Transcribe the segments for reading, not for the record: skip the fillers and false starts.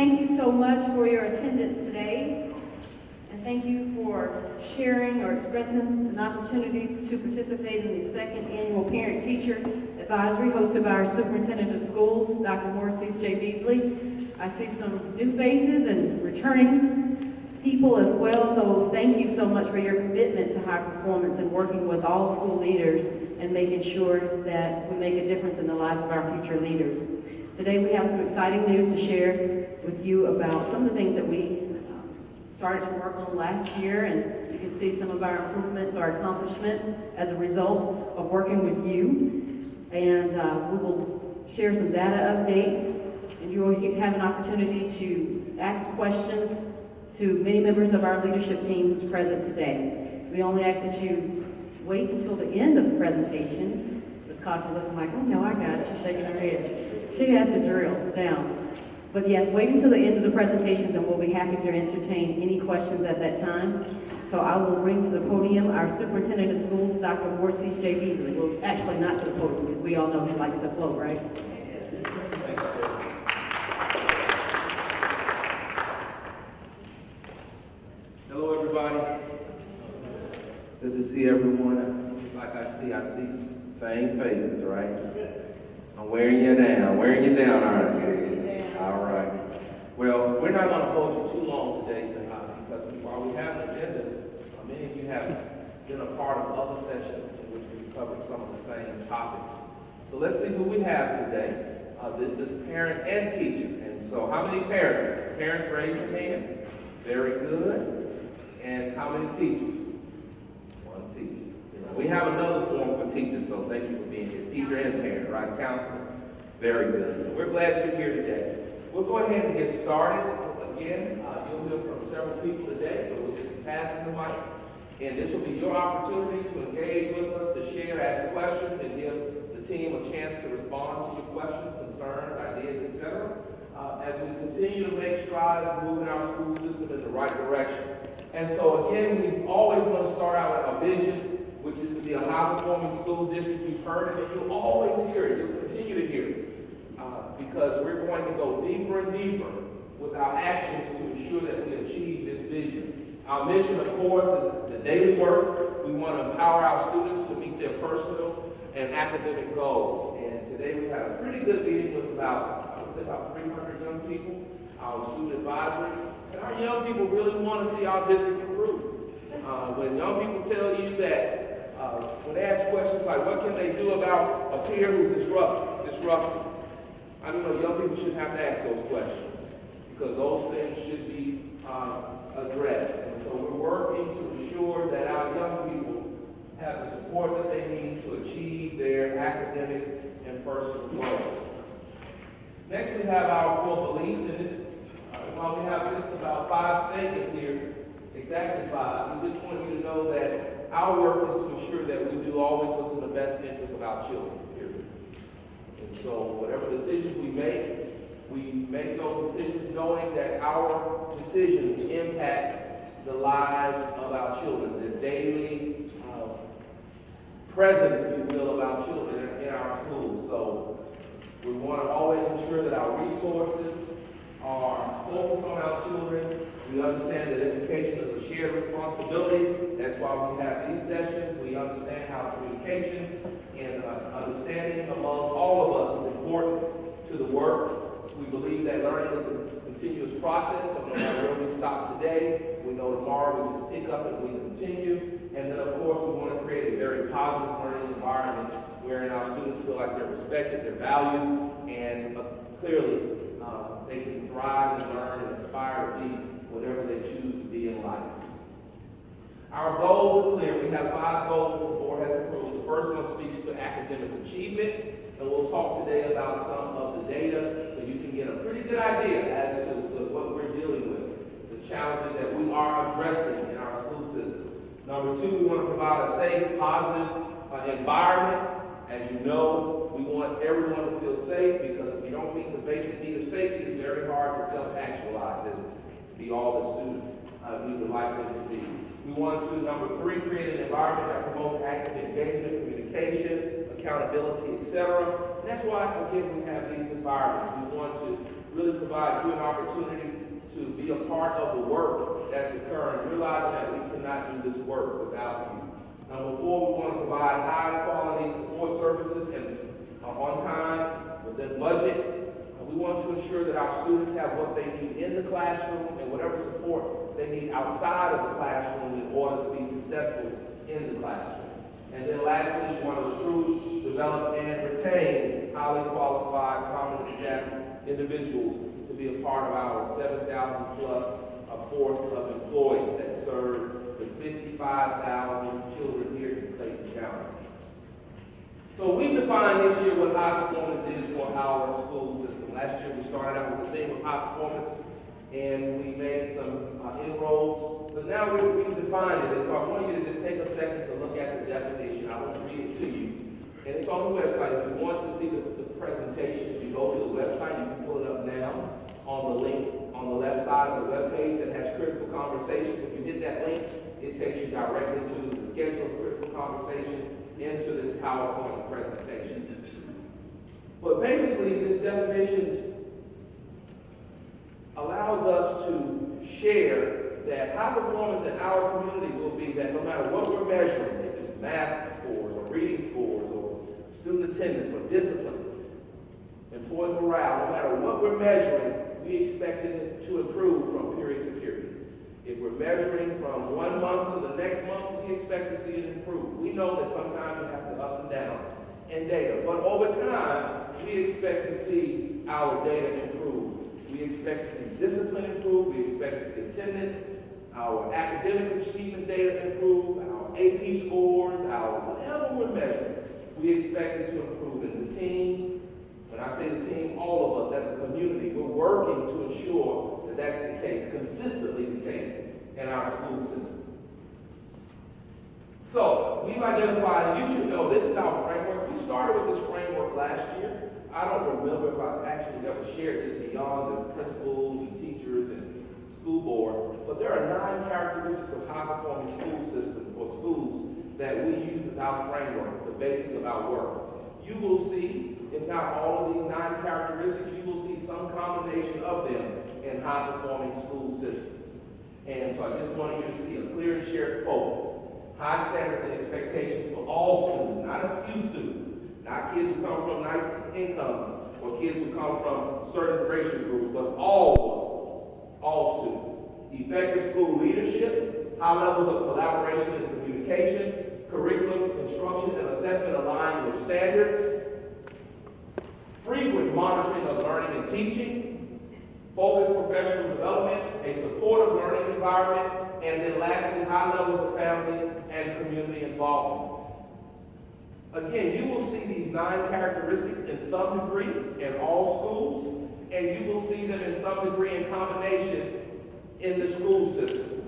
thank you so much for your attendance today. And thank you for sharing or expressing an opportunity to participate in the second annual Parent-Teacher Advisory hosted by our Superintendent of Schools, Dr. Morcease J. Beasley. I see some new faces and returning people as well, so thank you so much for your commitment to high performance and working with all school leaders and making sure that we make a difference in the lives of our future leaders. Today we have some exciting news to share with you about some of the things that we started to work on last year, and you can see some of our improvements, our accomplishments as a result of working with you. And we will share some data updates, and you will have an opportunity to ask questions to many members of our leadership teams present today. We only ask that you wait until the end of the presentations. Ms. Cox is looking like, oh no, I got it. She's shaking her head. She has to drill down. But yes, wait until the end of the presentations and we'll be happy to entertain any questions at that time. So I will bring to the podium our Superintendent of Schools, Dr. Morcease J. Beasley. Well, actually not to the podium because we all know he likes to float, right? Hello, everybody. Good to see everyone. Like I see same faces, right? I'm wearing you down, aren't I? All right. Well, we're not going to hold you too long today because while we have an agenda, many of you have been a part of other sessions in which we've covered some of the same topics. So let's see who we have today. This is parent and teacher. And so how many parents? Parents, raise your hand. Very good. And how many teachers? One teacher. We have another form for teachers, so thank you for being here. Teacher and parent, right, counselor? Very good. So we're glad you're here today. We'll go ahead and get started. Again, you'll hear from several people today, so we'll just be passing the mic. And this will be your opportunity to engage with us, to share, ask questions, and give the team a chance to respond to your questions, concerns, ideas, etc. As we continue to make strides moving our school system in the right direction. And so again, we always want to start out with our vision, which is to be a high-performing school district. You've heard it, and you'll always hear it. You'll continue to hear it. Because we're going to go deeper and deeper with our actions to ensure that we achieve this vision. Our mission, of course, is the daily work. We want to empower our students to meet their personal and academic goals. And today we had a pretty good meeting with about 300 young people, our student advisory. And our young people really want to see our district improve. When young people tell you that, when they ask questions like, what can they do about a peer who disrupted? I mean, young people shouldn't have to ask those questions because those things should be addressed. And so we're working to ensure that our young people have the support that they need to achieve their academic and personal goals. Next, we have our core beliefs, and this, while we have just about 5 statements here, exactly 5, we just want you to know that our work is to ensure that we do always what's in the best interest of our children. And so whatever decisions we make those decisions knowing that our decisions impact the lives of our children, the daily presence, if you will, of our children in our schools. So we want to always ensure that our resources are focused on our children. We understand that education is a shared responsibility. That's why we have these sessions. We understand how communication and understanding among all of us is important to the work. We believe that learning is a continuous process, so no matter where we stop today, we know tomorrow we just pick up and we continue. And then, of course, we want to create a very positive learning environment wherein our students feel like they're respected, they're valued, and clearly they can thrive and learn and aspire to be whatever they choose to be in life. Our goals are clear. We have 5 goals that the board has approved. The first one speaks to academic achievement, and we'll talk today about some of the data so you can get a pretty good idea as to what we're dealing with, the challenges that we are addressing in our school system. Number 2, we want to provide a safe, positive environment. As you know, we want everyone to feel safe because if you don't meet the basic need of safety, it's very hard to self-actualize, isn't it? Be all that students need to like them to be. We want to, number 3, create an environment that promotes active engagement, communication, accountability, etc. And that's why, again, we have these environments. We want to really provide you an opportunity to be a part of the work that's occurring, realizing that we cannot do this work without you. Number four, we want to provide high-quality support services and on time, within budget. We want to ensure that our students have what they need in the classroom and whatever support they need outside of the classroom in order to be successful in the classroom. And then lastly, we want to recruit, develop, and retain highly qualified, competent staff individuals to be a part of our 7,000 plus force of employees that serve the 55,000 children here in Clayton County. So we defined this year what high performance is for our school system. Last year we started out with the theme of high performance, and we made some inroads, but now we redefined it. And so I want you to just take a second to look at the definition. I want to read it to you. And it's on the website. If you want to see the presentation, if you go to the website, you can pull it up now on the link on the left side of the webpage that has critical conversations. If you hit that link, it takes you directly to the schedule of critical conversations into this PowerPoint presentation. But basically, this definition allows us to share that high performance in our community will be that no matter what we're measuring, if it's math scores or reading scores or student attendance or discipline, employee morale, no matter what we're measuring, we expect it to improve from period to period. If we're measuring from 1 month to the next month, we expect to see it improve. We know that sometimes we have the ups and downs in data, but over time, we expect to see our data improve. We expect to see discipline improve. We expect to see attendance, our academic achievement data improve, our AP scores, our whatever we're measuring, we expect it to improve. And the team, when I say the team, all of us as a community, we're working to ensure that that's the case, consistently the case in our school system. So we've identified, and you should know, this is our framework. We started with this framework last year. I don't remember if I actually ever shared this beyond the principals and teachers and school board, but there are 9 characteristics of high-performing school systems or schools that we use as our framework, the basis of our work. You will see, if not all of these 9 characteristics, you will see some combination of them in high-performing school systems. And so I just wanted you to see a clear and shared focus, high standards and expectations for all students, not a few students, not kids who come from nice incomes or kids who come from certain racial groups, but all students. Effective school leadership, high levels of collaboration and communication, curriculum, instruction, and assessment aligned with standards, frequent monitoring of learning and teaching, focused professional development, a supportive learning environment, and then lastly, high levels of family and community involvement. Again, you will see these 9 characteristics in some degree in all schools, and you will see them in some degree in combination in the school system.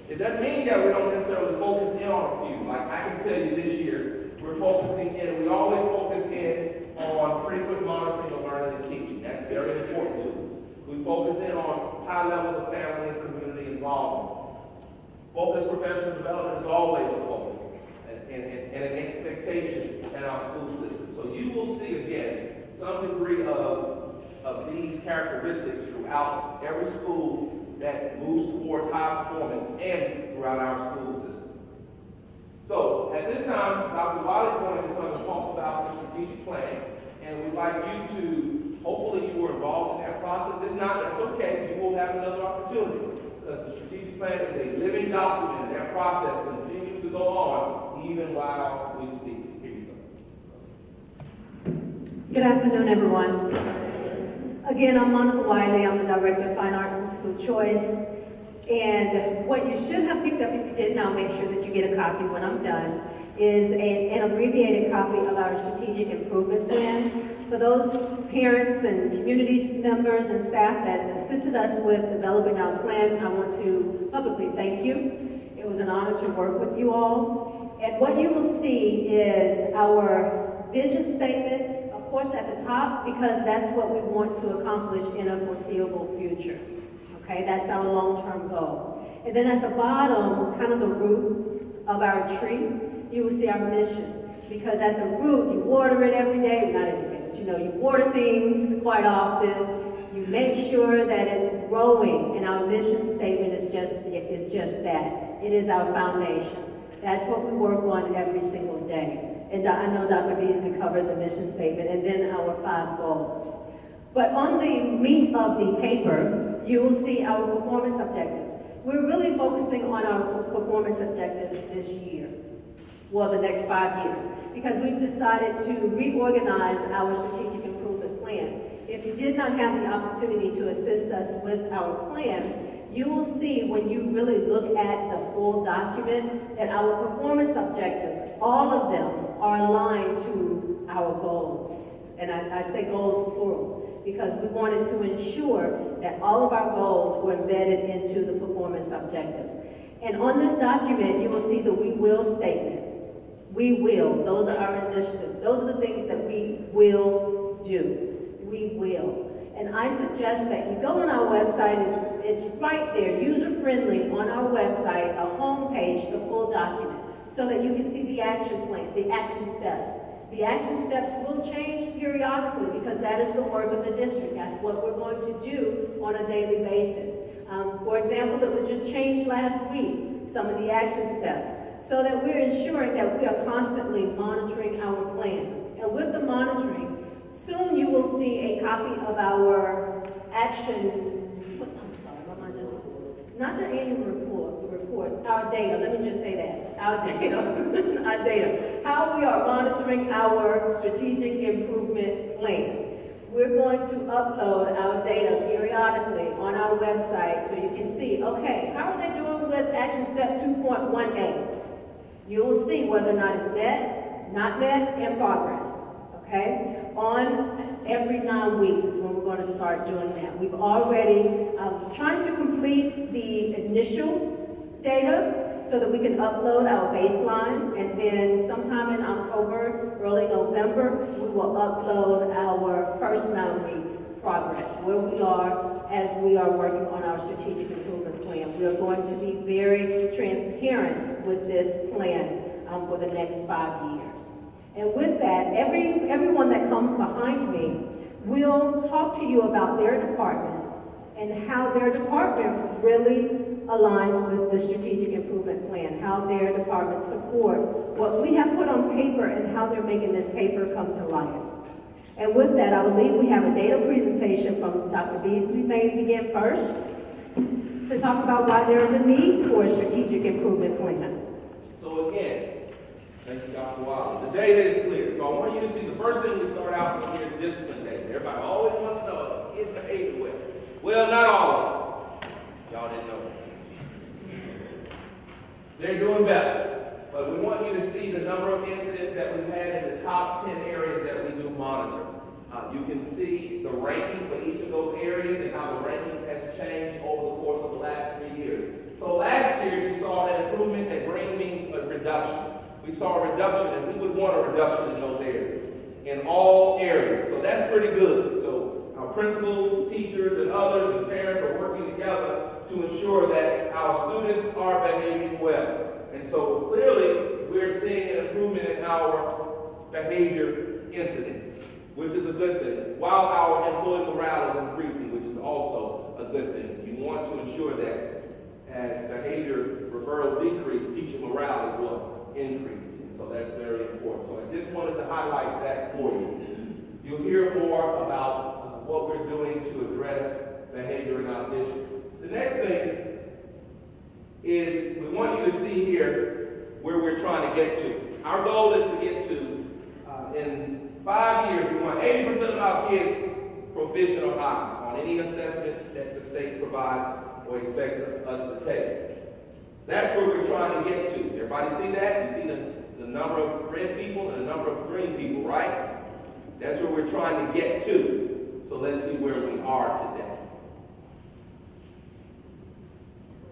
It doesn't mean that we don't necessarily focus in on a few. Like I can tell you this year, we're focusing in, we always focus in on frequent monitoring of learning and teaching. That's very important to us. We focus in on high levels of family and community involvement. Focused professional development is always a focus and an expectation in our school system. So you will see, again, some degree of these characteristics throughout every school that moves towards high performance and throughout our school system. So at this time, Dr. Wiley is going to come and talk about the strategic plan, and we'd like you to, hopefully you were involved in that process. If not, that's okay. You will have another opportunity, because the strategic plan is a living document, and that process continues to go on even while we speak. Here you go. Good afternoon, everyone. Again, I'm Monica Wiley. I'm the Director of Fine Arts and School Choice. And what you should have picked up, if you didn't, I'll make sure that you get a copy when I'm done, is an abbreviated copy of our Strategic Improvement Plan. For those parents and community members and staff that assisted us with developing our plan, I want to publicly thank you. It was an honor to work with you all. And what you will see is our vision statement, of course, at the top, because that's what we want to accomplish in a foreseeable future. Okay, that's our long-term goal. And then at the bottom, kind of the root of our tree, you will see our mission. Because at the root, you water it every day, not every day, but you know, you water things quite often. You make sure that it's growing, and our mission statement is just that. It is our foundation. That's what we work on every single day. And I know Dr. Beasley covered the mission statement, and then our 5 goals. But on the meat of the paper, you will see our performance objectives. We're really focusing on our performance objectives this year, well, the next 5 years, because we've decided to reorganize our strategic improvement plan. If you did not have the opportunity to assist us with our plan, you will see when you really look at the full document that our performance objectives, all of them, are aligned to our goals. And I say goals plural, because we wanted to ensure that all of our goals were embedded into the performance objectives. And on this document, you will see the we will statement. We will. Those are our initiatives. Those are the things that we will do. We will. And I suggest that you go on our website. It's right there, user-friendly, on our website, a home page, the full document, so that you can see the action plan, the action steps. The action steps will change periodically because that is the work of the district. That's what we're going to do on a daily basis. For example, it was just changed last week, some of the action steps, so that we're ensuring that we are constantly monitoring our plan. And with the monitoring, soon you will see a copy of our not the annual report, our data, let me just say that, our data, how we are monitoring our strategic improvement plan. We're going to upload our data periodically on our website so you can see, okay, how are they doing with action step 2.18? You will see whether or not it's met, not met, in progress, okay? On every 9 weeks is when we're going to start doing that. We've already trying to complete the initial data so that we can upload our baseline, and then sometime in October, early November, we will upload our first 9 weeks progress, where we are as we are working on our strategic improvement plan. We are going to be very transparent with this plan for the next 5 years. And with that, everyone that comes behind me will talk to you about their department and how their department really aligns with the strategic improvement plan, how their department support what we have put on paper and how they're making this paper come to life. And with that, I believe we have a data presentation from Dr. Beasley. May begin first to talk about why there is a need for a strategic improvement plan. So again, thank you, Dr. Wiley. The data is clear. So I want you to see the first thing we start out with here is discipline data. Everybody always wants to know, is behavior well? Well, not all of them. Y'all didn't know that. They're doing better. But we want you to see the number of incidents that we've had in the top 10 areas that we do monitor. You can see the ranking for each of those areas and how the ranking has changed over the course of the last 3 years. So last year, you saw an improvement. That green means a reduction. We saw a reduction, and we would want a reduction in those areas, in all areas. So that's pretty good. So our principals, teachers, and others, and parents are working together to ensure that our students are behaving well. And so clearly, we're seeing an improvement in our behavior incidents, which is a good thing, while our employee morale is increasing, which is also a good thing. You want to ensure that as behavior referrals decrease, teacher morale is what? Increasing. So that's very important. So I just wanted to highlight that for you. You'll hear more about what we're doing to address behavior in our district. The next thing is we want you to see here where we're trying to get to. Our goal is to get to, in 5 years, we want 80% of our kids proficient or higher on any assessment that the state provides or expects us to take. That's where we're trying to get to. Everybody see that? You see the number of red people and the number of green people, right? That's where we're trying to get to. So let's see where we are today.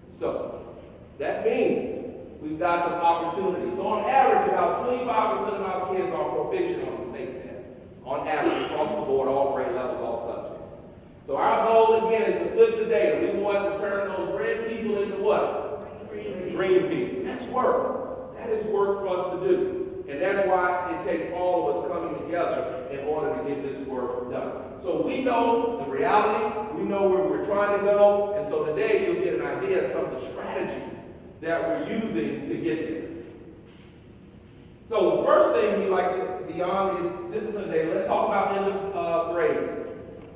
So that means we've got some opportunities. So on average, about 25% of our kids are proficient on the state test. On average, across the board, all grade levels, all subjects. So our goal, again, is to flip the data. We want to turn those red people into what? Green people. That's work. That is work for us to do. And that's why it takes all of us coming together in order to get this work done. So we know the reality, we know where we're trying to go, and so today you'll get an idea of some of the strategies that we're using to get there. So the first thing we like to beyond is discipline data. Let's talk about end of grade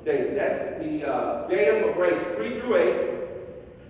data. That's the data for grades 3 through 8,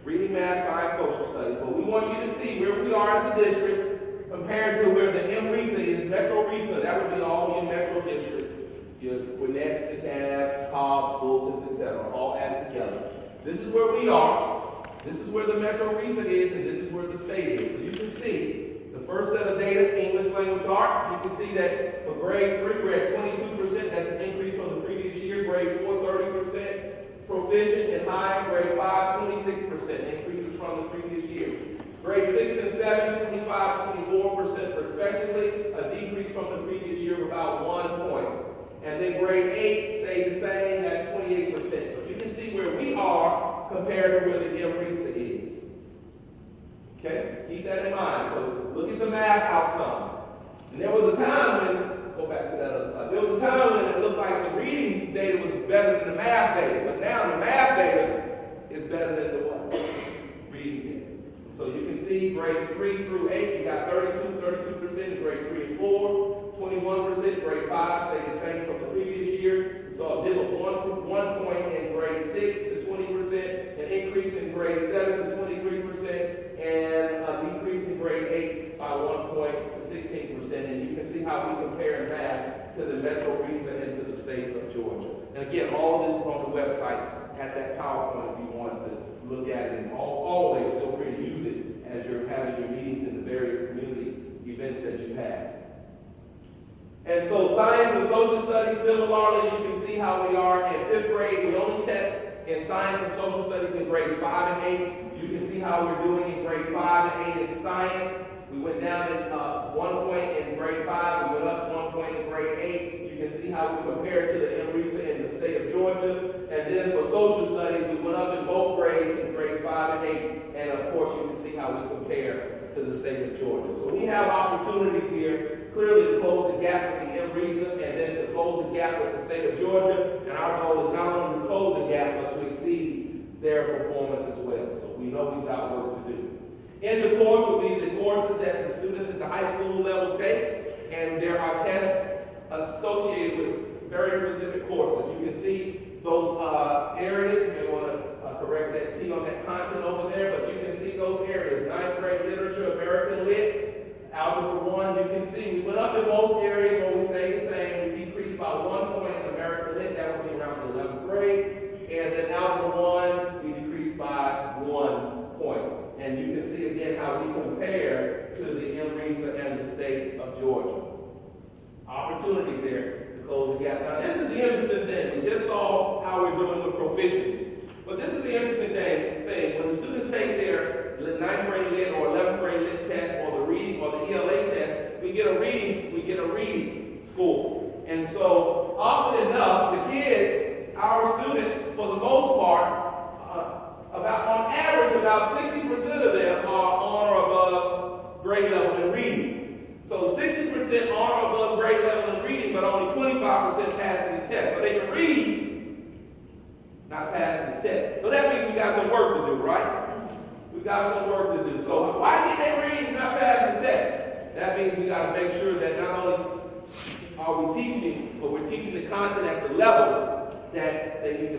reading, math, science, social studies. But we want you to see where we are as a district compared to where the MRESA is, Metro RESA. That would be all your metro districts. Your Gwinnett's, the Cavs, Cobb's, Fultons, etc., all added together. This is where we are. This is where the Metro RESA is, and this is where the state is. So you can see the first set of data, English language arts. You can see that for grade 3, we're at 22%. That's an increase from the previous year. Grade 4, 30%. Proficient and high. Grade 5, 26%. Increases from the previous year. Grade 6 and 7, 25, 24% respectively. A decrease from the previous year of about 1 point. And then grade 8 stayed the same at 28%. So you can see where we are compared to where the MRESA is. Okay, just keep that in mind. So look at the math outcomes. And there was a time when, go back to that other side, there was a time when it looked like the reading data was better than the math data. But now the math data is better than the what? Reading data. So you can see grades 3 through 8, you got 32% in grade 3 and 4. 21%, grade 5 stayed the same from the previous year. We saw a dip of 1 point in grade 6 to 20%, an increase in grade 7 to 23%, and a decrease in grade 8 by 1 point to 16%. And you can see how we compare that to the Metro RESA and to the state of Georgia. And again, all of this is on the website at that PowerPoint if you want to look at it. And always feel free to use it as you're having your meetings in the various community events that you have. And so science and social studies, similarly, you can see how we are in 5th grade. We only test in science and social studies in grades 5 and 8. You can see how we're doing in grade 5 and 8 in science. We went down in 1 point in grade 5. We went up 1 point in grade 8. You can see how we compare to the MRESA in the state of Georgia. And then for social studies, we went up in both grades in grades 5 and 8. And of course, you can see how we compare to the state of Georgia. So we have opportunities here clearly to close the gap with the MRESA and then to close the gap with the state of Georgia. And our goal is not only to close the gap, but to exceed their performance as well. So we know we've got work to do. In the course will be the courses that the students at the high school level take, and there are tests associated with very specific courses. You can see those areas. You may want to correct that T on that content over there, but you can see those areas. 9th grade literature, American Lit, Algebra 1, you can see we went up in most areas where we stayed the same. We decreased by 1 point in American Lit, that would be around the 11th grade. And then Algebra 1, we decreased by 1 point. And you can see again how we compare to the MRESA and the state of Georgia. Opportunities there to close the gap. Now this is the interesting thing. We just saw how we're doing with proficiency. But this is the interesting thing. When the students take their 9th grade lit or 11th grade lit test or the reading or the ELA test, we get a reading score. And so often enough, the kids, our students, for the most part, on average, about 60% of them are on or above grade level in reading. So 60% on or above grade level in reading, but only 25% passing the test. So they can read, not passing the test. So that means we got some work to do, right? We got some work to do. So why did they read and not pass the test? That means we got to make sure that not only are we teaching, but we're teaching the content at the level that they need to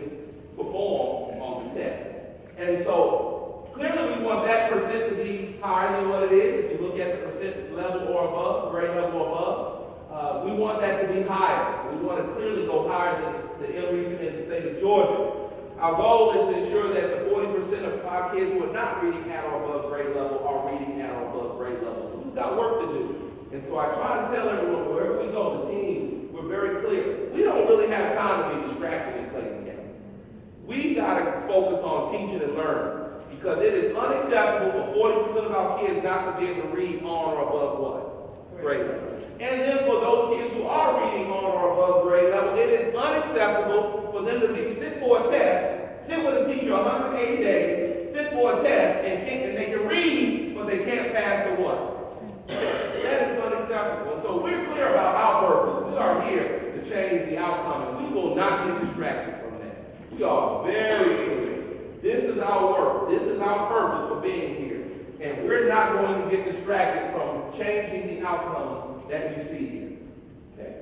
perform on the test. And so clearly we want that percent to be higher than what it is. If you look at the percent level or above, grade level or above, we want that to be higher. We want to clearly go higher than the MRESA in the state of Georgia. Our goal is to ensure that the 40% of our kids who are not reading at or above grade level are reading at or above grade level. So we've got work to do. And so I try to tell everyone, wherever we go, the team, we're very clear. We don't really have time to be distracted in Clayton County. We've got to focus on teaching and learning because it is unacceptable for 40% of our kids not to be able to read on or above what? Grade level. And then for those kids who are reading on or above grade level, it is unacceptable for them to sit for a test, sit with a teacher 180 days, sit for a test, and they can read, but they can't pass the what? That is unacceptable. And so we're clear about our purpose. We are here to change the outcome, and we will not get distracted distracted from that. We are very clear. This is our work. This is our purpose for being here. And we're not going to get distracted from changing the outcomes that you see here. Okay?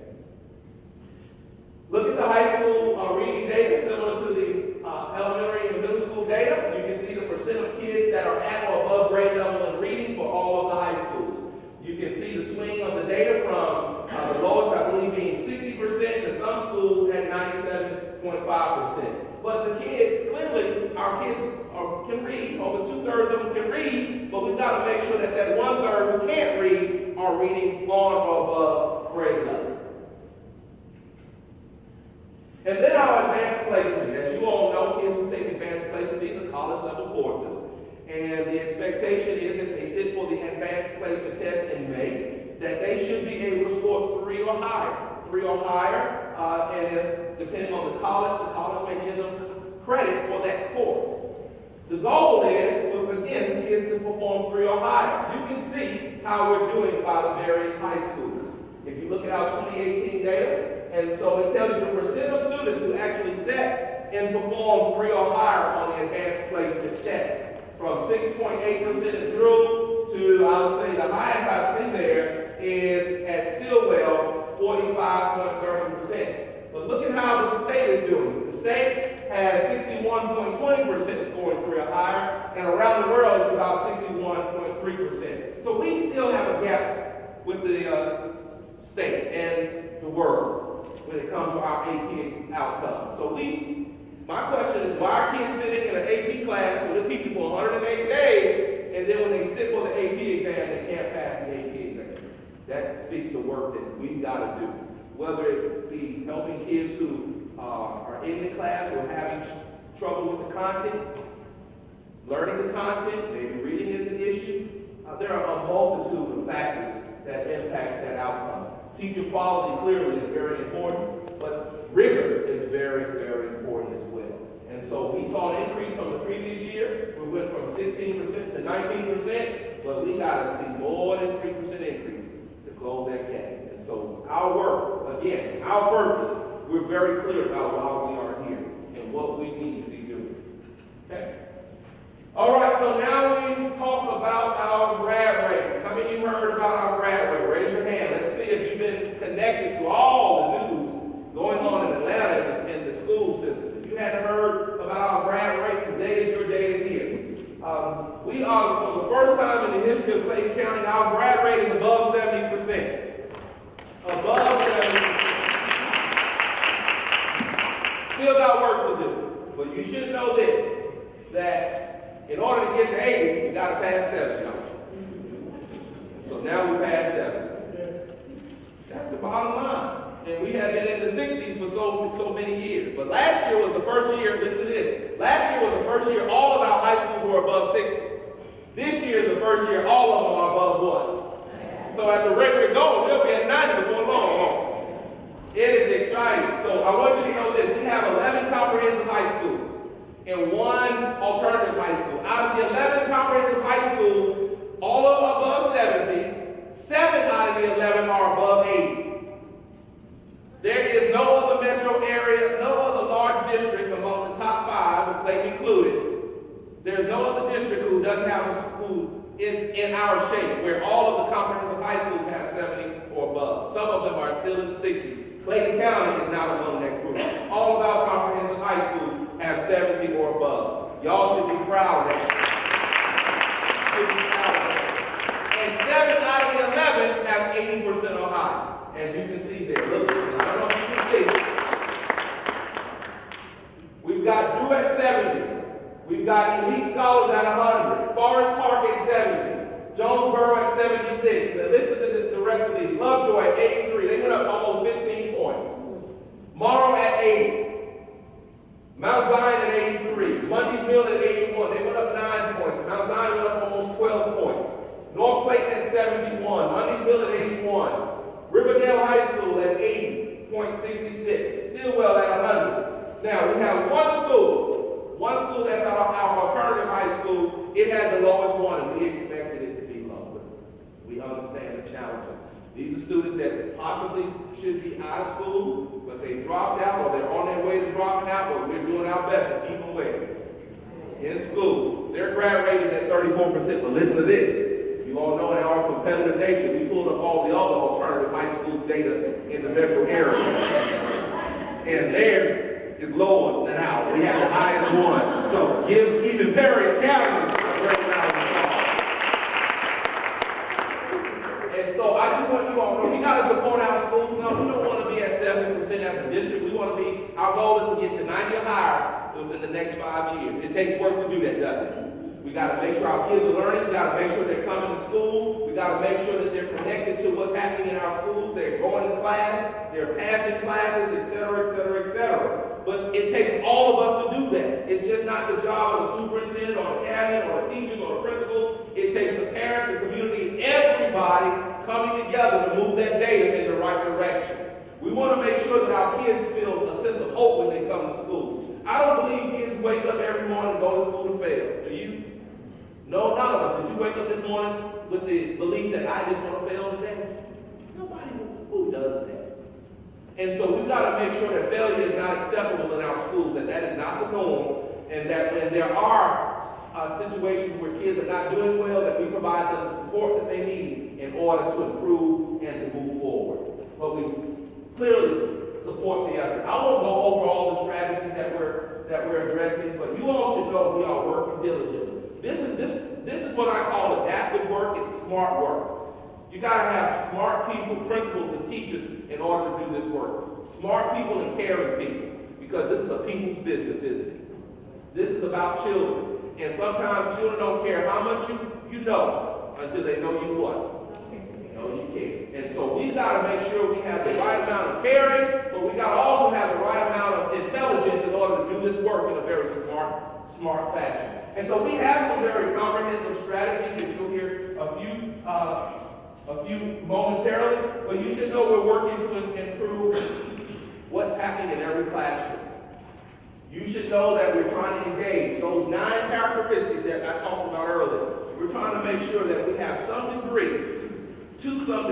Look at the high school reading data similar to the elementary and middle school data. You can see the percent of kids that are at or above grade level in reading for all of the high schools. You can see the swing of the data from the lowest, I believe, being 60% to some schools at 97.5%. But the kids, clearly, our kids can read. Over 2/3 of them can read, but we've got to make sure that that 1/3 who can't read are reading on or above grade level. And then our advanced placement. As you all know, kids who take advanced placement, these are college level courses. And the expectation is if they sit for the advanced placement test in May, that they should be able to score 3 or higher. 3 or higher, and if, depending on the college may give them credit for that course. The goal is, again, kids to perform 3 or higher. You can see how we're doing by the various high schools. If you look at our 2018 data, and so it tells you the percent of students who actually sat and performed 3 or higher on the advanced placement test. From 6.8% in Drew to, I would say, the highest I've seen there is at Stillwell, 45.30%. But look at how the state is doing. The state has 61.20% scoring 3 or higher, and around the world it's about 61.3%. So we still have a gap with the state and the world when it comes to our AP outcome. So my question is, why are kids sitting in an AP class with a teacher for 180 days, and then when they sit for the AP exam, they can't pass the AP exam? That speaks to work that we've got to do. Whether it be helping kids who are in the class or having trouble with the content, learning the content, maybe reading is an issue. There are a multitude of factors that impact that outcome. Teacher quality clearly is very important, but rigor is very, very important as well. And so we saw an increase from the previous year. We went from 16% to 19%, but we got to see more than 3% increases to close that gap. And so our work, again, our purpose, we're very clear about why we are here and what we need to be doing. Okay? All right, so now we talk about our grad rate. How many of you heard about our grad rate? Raise your hand. Let's see if you've been connected to all the news going on in Atlanta in the school system. If you hadn't heard about our grad rate, today is your day to hear. We are, for the first time in the history of Clayton County, our grad rate is above 70%. Above 70%. Still got work to do. But you should know this, that in order to get to 80, you got to pass 70, don't you? So now we passed 70. That's the bottom line. And we have been in the 60s for so many years. But last year was the first year, listen to this, last year was the first year all of our high schools were above 60. This year is the first year all of them are above what? So at the rate we're going, we'll be at 90 before long. It is exciting. So I want you to know this. We have 11 comprehensive high schools and 1 alternative high school. Out of the 11 comprehensive high schools, all are above 70. 7 out of the 11 are above 80. There is no other metro area, no other large district among the top 5, with Clayton included. There's no other district who doesn't have a school is in our shape, where all of the comprehensive high schools have 70 or above. Some of them are still in the 60s. Clayton County is not among that group. All of our comprehensive high schools have 70 or above. Y'all should be proud of that. And 7 out of the 11 have 80% or higher. As you can see there. Look, I don't know if you can see. We've got Drew at 70. We've got Elite Scholars at 100. Forest Park at 70. Jonesboro at 76. Now listen to the rest of these. Lovejoy at 83. They went up almost 15 points. Morrow at 80. Mount Zion at 83. Lundy's Mill at 81. They went up 9 points. Mount Zion went up almost 12 points. North Clayton at 71. Lundy's Mill at 81. Riverdale High School at 80.66. Stillwell at 100. Now, we have one school that's our alternative high school. It had the lowest one, and we expected it to be low. We understand the challenges. These are students that possibly should be out of school, but But they dropped out or they're on their way to dropping out, but we're doing our best to keep them away. In school, their grad rate is at 34%, but listen to this. You all know in our competitive nature, we pulled up all the other alternative high school data in the metro area. And there is lower than ours. We have the highest one. So give even Perry County a great round of applause. And so I just want you all to know, we got to support our schools. No, we don't want to be at 70% as a district. We want to be, our goal is to get to 90 or higher within the next 5 years. It takes work to do that, doesn't it? We got to make sure our kids are learning. We got to make sure they're coming to school. We got to make sure that they're connected to what's happening in our schools. They're going to class. They're passing classes, et cetera, et cetera, et cetera. But it takes all of us to do that. It's just not the job of the superintendent or the cabinet or the teachers or the principals. It takes the parents, the community, everybody coming together to move that data in the right direction. We want to make sure that our kids feel a sense of hope when they come to school. I don't believe kids wake up every morning and go to school to fail. Do you? No, none of us. Did you wake up this morning with the belief that I just want to fail today? Nobody. Who does that? And so we've got to make sure that failure is not acceptable in our schools, that that is not the norm, and that when there are situations where kids are not doing well, that we provide them the support that they need in order to improve and to move forward. But we clearly support the effort. I won't go over all the strategies that we're addressing, but you all should know we are working diligently. This is what I call adaptive work. It's smart work. You got to have smart people, principals, and teachers in order to do this work. Smart people and caring people, because this is a people's business, isn't it? This is about children, and sometimes children don't care how much you know until they know you what. You care. And so we got to make sure we have the right amount of caring, but we got to also have the right amount of intelligence in order to do this work in a very smart fashion. And so we have some very comprehensive strategies that you'll hear a few momentarily, but you should know we're working to improve what's happening in every classroom. You should know that we're trying to engage those 9 characteristics that I talked about earlier. We're trying to make sure that we have to some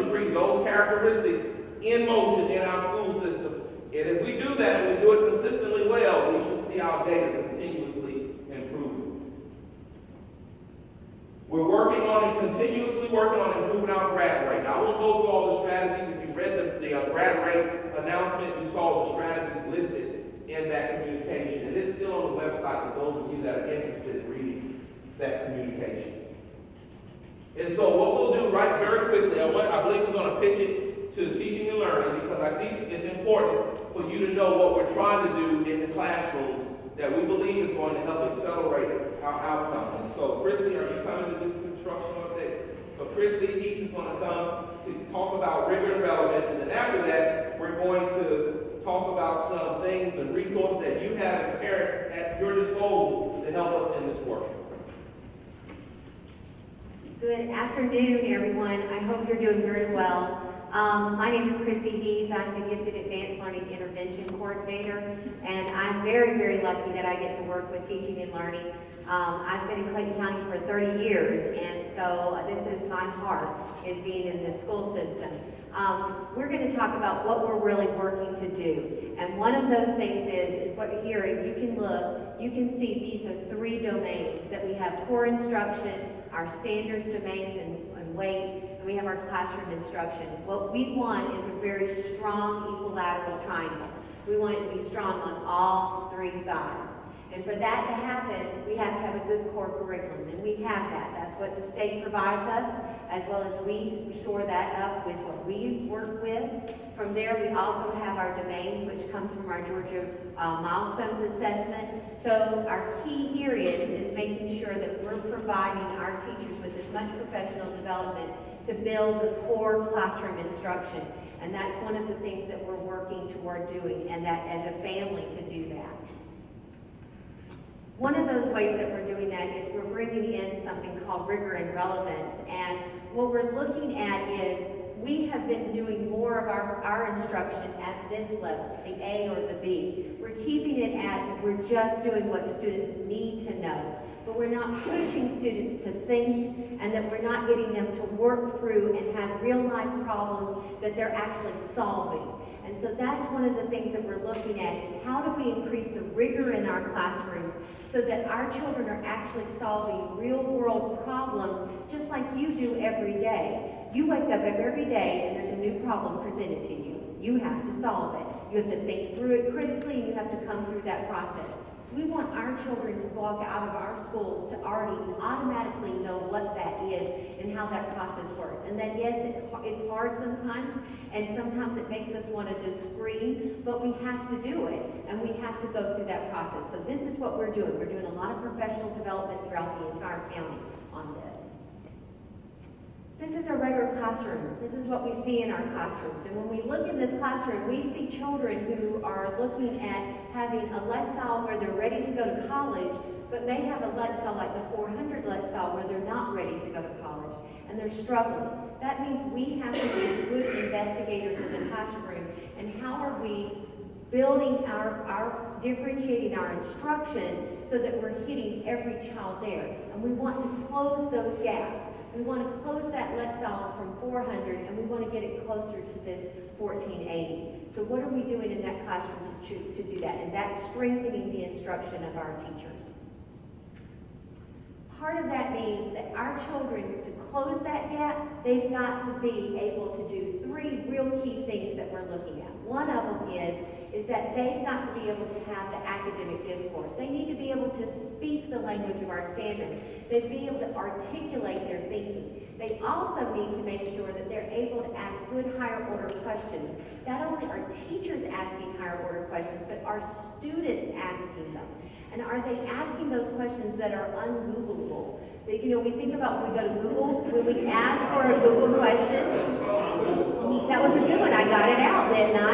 degree, those characteristics in motion in our school system. And if we do that and we do it consistently well, we should see our data continuously improving. We're continuously working on improving our grad rate. Now, I won't go through all the strategies. If you read the grad rate announcement, you saw the strategies listed in that communication. And it's still on the website for those of you that are interested in reading that communication. And so what we'll do very quickly, I believe we're going to pitch it to teaching and learning, because I think it's important for you to know what we're trying to do in the classrooms that we believe is going to help accelerate our outcome. And so, Christy, are you coming to do construction updates? So Christy Heath is going to come to talk about rigor and relevance, and then after that, we're going to talk about some things and resources that you have as parents at your disposal to help us in this work. Good afternoon, everyone. I hope you're doing very well. My name is Christy Heath. I'm the Gifted Advanced Learning Intervention Coordinator, and I'm very, very lucky that I get to work with teaching and learning. I've been in Clayton County for 30 years, and so this is my heart, is being in the school system. We're going to talk about what we're really working to do. And one of those things is, what here, if you can look, you can see these are 3 domains that we have: core instruction, our standards, domains, and weights, and we have our classroom instruction. What we want is a very strong equilateral triangle. We want it to be strong on all 3 sides. And for that to happen, we have to have a good core curriculum, and we have that. That's what the state provides us, as well as we shore that up with what we work with. From there, we also have our domains, which comes from our Georgia Milestones Assessment. So our key here is making sure that we're providing our teachers with as much professional development to build the core classroom instruction. And that's one of the things that we're working toward doing, and that as a family to do that. One of those ways that we're doing that is we're bringing in something called rigor and relevance. And what we're looking at is we have been doing more of our instruction at this level, the A or the B. We're keeping it at, we're just doing what students need to know. But we're not pushing students to think, and that we're not getting them to work through and have real life problems that they're actually solving. And And so that's one of the things that we're looking at is how do we increase the rigor in our classrooms so that our children are actually solving real world problems just like you do every day. You wake up every day and there's a new problem presented to you. You have to solve it. You have to think through it critically and you have to come through that process. We want our children to walk out of our schools to already automatically know what that is and how that process works. And that, yes, it's hard sometimes, and sometimes it makes us want to just scream, but we have to do it, and we have to go through that process. So this is what we're doing. We're doing a lot of professional development throughout the entire county on this. This is our regular classroom. This is what we see in our classrooms. And when we look in this classroom, we see children who are looking at having a Lexile where they're ready to go to college, but may have a Lexile like the 400 Lexile where they're not ready to go to college, and they're struggling. That means we have to be good investigators in the classroom. And how are we building differentiating our instruction so that we're hitting every child there? And we want to close those gaps. We want to close that Lexile from 400, and we want to get it closer to this 1480. So what are we doing in that classroom to do that? And that's strengthening the instruction of our teachers. Part of that means that our children, to close that gap, they've got to be able to do 3 real key things that we're looking at. One of them is that they've got to be able to have the academic discourse. They need to be able to speak the language of our standards. They need to be able to articulate their thinking. They also need to make sure that they're able to ask good higher order questions. Not only are teachers asking higher order questions, but are students asking them? And are they asking those questions that are ungoogleable? That, you know, we think about when we go to Google, when we ask for a Google question. That was a good one. I got it out, didn't I?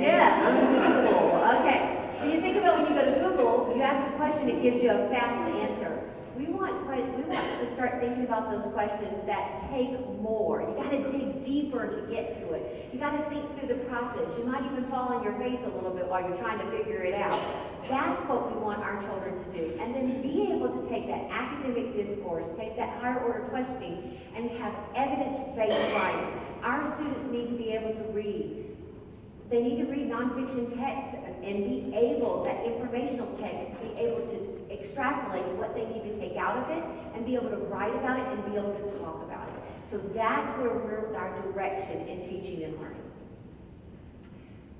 Yeah, ungoogleable. Okay. When you think about when you go to Google, you ask a question, it gives you a fast answer. We want to start thinking about those questions that take more. You got to dig deeper to get to it. You got to think through the process. You might even fall on your face a little bit while you're trying to figure it out. That's what we want our children to do. And then be able to take that academic discourse, take that higher order questioning, and have evidence-based writing. Our students need to be able to read. They need to read nonfiction text and be able, that informational text, to be able to extrapolate what they need to take out of it and be able to write about it and be able to talk about it. So that's where we're our direction in teaching and learning.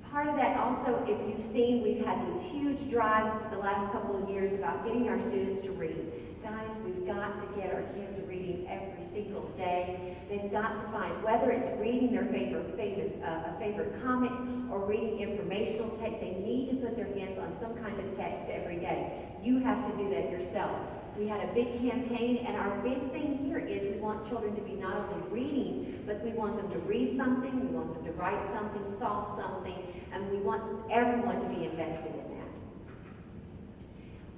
Part of that also, if you've seen, we've had these huge drives for the last couple of years about getting our students to read. Guys, we've got to get our kids reading every single day. They've got to find, whether it's reading their favorite comic or reading informational text, they need to put their hands on some kind of text every day. You have to do that yourself. We had a big campaign, and our big thing here is we want children to be not only reading, but we want them to read something, we want them to write something, solve something, and we want everyone to be invested in that.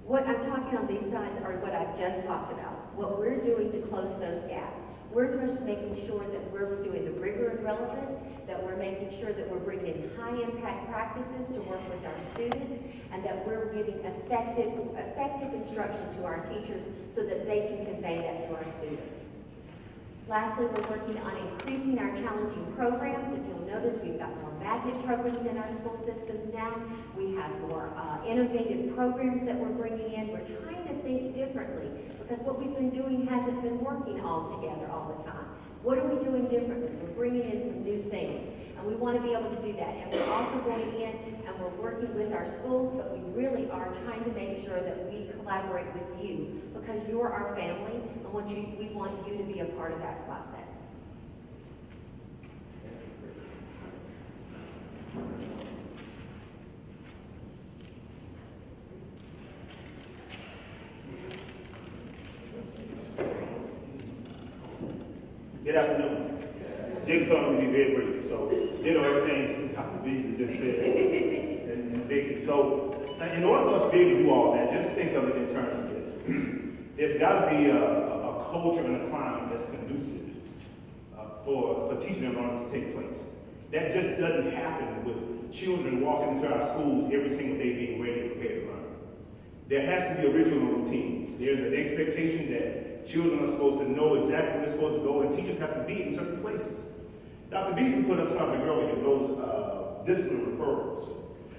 What I'm talking on these sides are what I've just talked about, what we're doing to close those gaps. We're just making sure that we're doing the rigor and relevance, that we're making sure that we're bringing in high-impact practices to work with our students, and that we're giving effective instruction to our teachers so that they can convey that to our students. Lastly, we're working on increasing our challenging programs. If you'll notice, we've got more magnet programs in our school systems now. We have more innovative programs that we're bringing in. We're trying to think differently because what we've been doing hasn't been working all together all the time. What are we doing differently? We're bringing in some new things, and we want to be able to do that. And we're also going in and we're working with our schools, but we really are trying to make sure that we collaborate with you because you're our family, and we want you to be a part of that process. Good afternoon. Jim told me to be very brief, so everything Dr. Beasley just said. and big. So in order for us to be able to do all that, just think of it in terms of this. There's got to be a culture and a climate that's conducive for teaching and learning to take place. That just doesn't happen with children walking into our schools every single day being ready and prepared to learn. There has to be a ritual and routine. There's an expectation that children are supposed to know exactly where they're supposed to go, and teachers have to be in certain places. Dr. Beasley put up something earlier, those discipline referrals.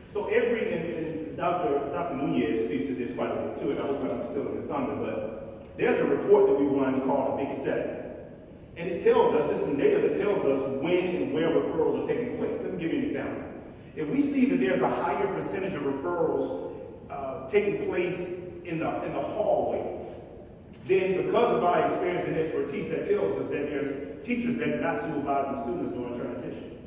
So and Dr. Nunez speaks to this quite a bit too, and I hope I'm still in the thunder, but there's a report that we run called the Big 7. And it tells us, it's some data that tells us when and where referrals are taking place. Let me give you an example. If we see that there's a higher percentage of referrals taking place in the hallways, then because of our experience and expertise, that tells us that there's teachers that are not supervising students during transition.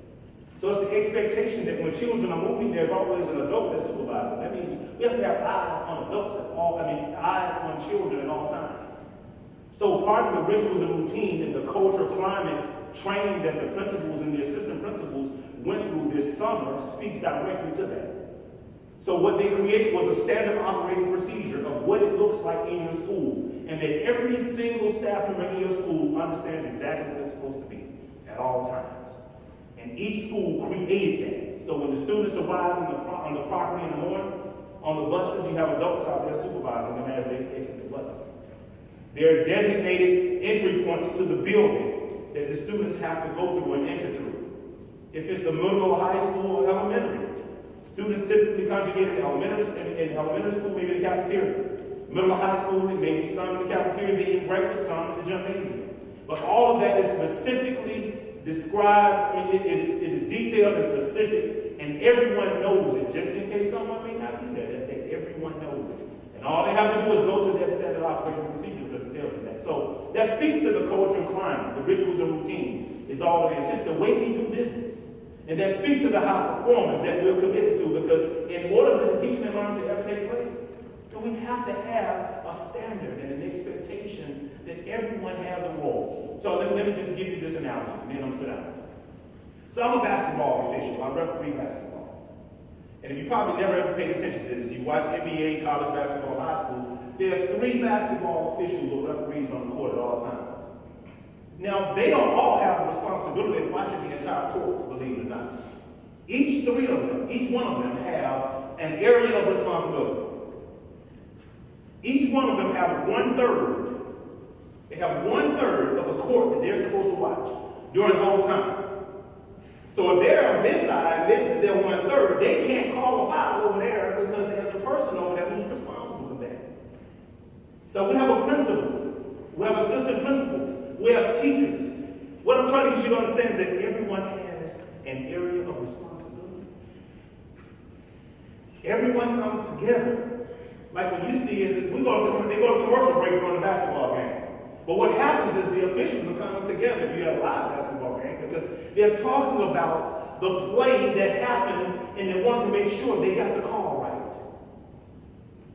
So it's the expectation that when children are moving, there's always an adult that's supervising. That means we have to have eyes on adults eyes on children at all times. So part of the rituals and routine and the culture, climate, training that the principals and the assistant principals went through this summer speaks directly to that. So what they created was a standard operating procedure of what it looks like in your school, and that every single staff member in your school understands exactly what it's supposed to be at all times. And each school created that. So when the students arrive on the property in the morning, on the buses, you have adults out there supervising them as they exit the buses. There are designated entry points to the building that the students have to go through and enter through. If it's a middle, high school, or elementary, students typically congregate in elementary school, maybe the cafeteria. Middle of high school, it may be some in the cafeteria, maybe breakfast, some in the gymnasium. But all of that is specifically described, it is detailed and specific, and everyone knows it, just in case someone may not be there that day. Everyone knows it. And all they have to do is go to that standard operating procedure because it tells you that. So that speaks to the culture and climate, the rituals and routines is all it is. It's just the way we do business. And that speaks to the high performance that we're committed to, because in order for the teaching and learning to ever take place, we have to have a standard and an expectation that everyone has a role. So let me just give you this analogy, and then I'm sit down. So I'm a basketball official. I referee basketball. And if you probably never ever paid attention to this, you watch NBA, college basketball, high school, there are 3 basketball officials or referees on the court at all times. Now, they don't all have the responsibility of watching the entire court, believe it or not. Each one of them have an area of responsibility. Each one of them have 1/3. They have 1/3 of the court that they're supposed to watch during the whole time. So if they're on this side, and this is their 1/3, they can't call a foul over there because there's a person over there who's responsible for that. So we have a principal, we have assistant principals, we have teachers. What I'm trying to get you to understand is that everyone has an area of responsibility. Everyone comes together. Like when you see it, they go to commercial break during the basketball game. But what happens is the officials are coming together if you have a live basketball game, because they're talking about the play that happened and they want to make sure they got the call right.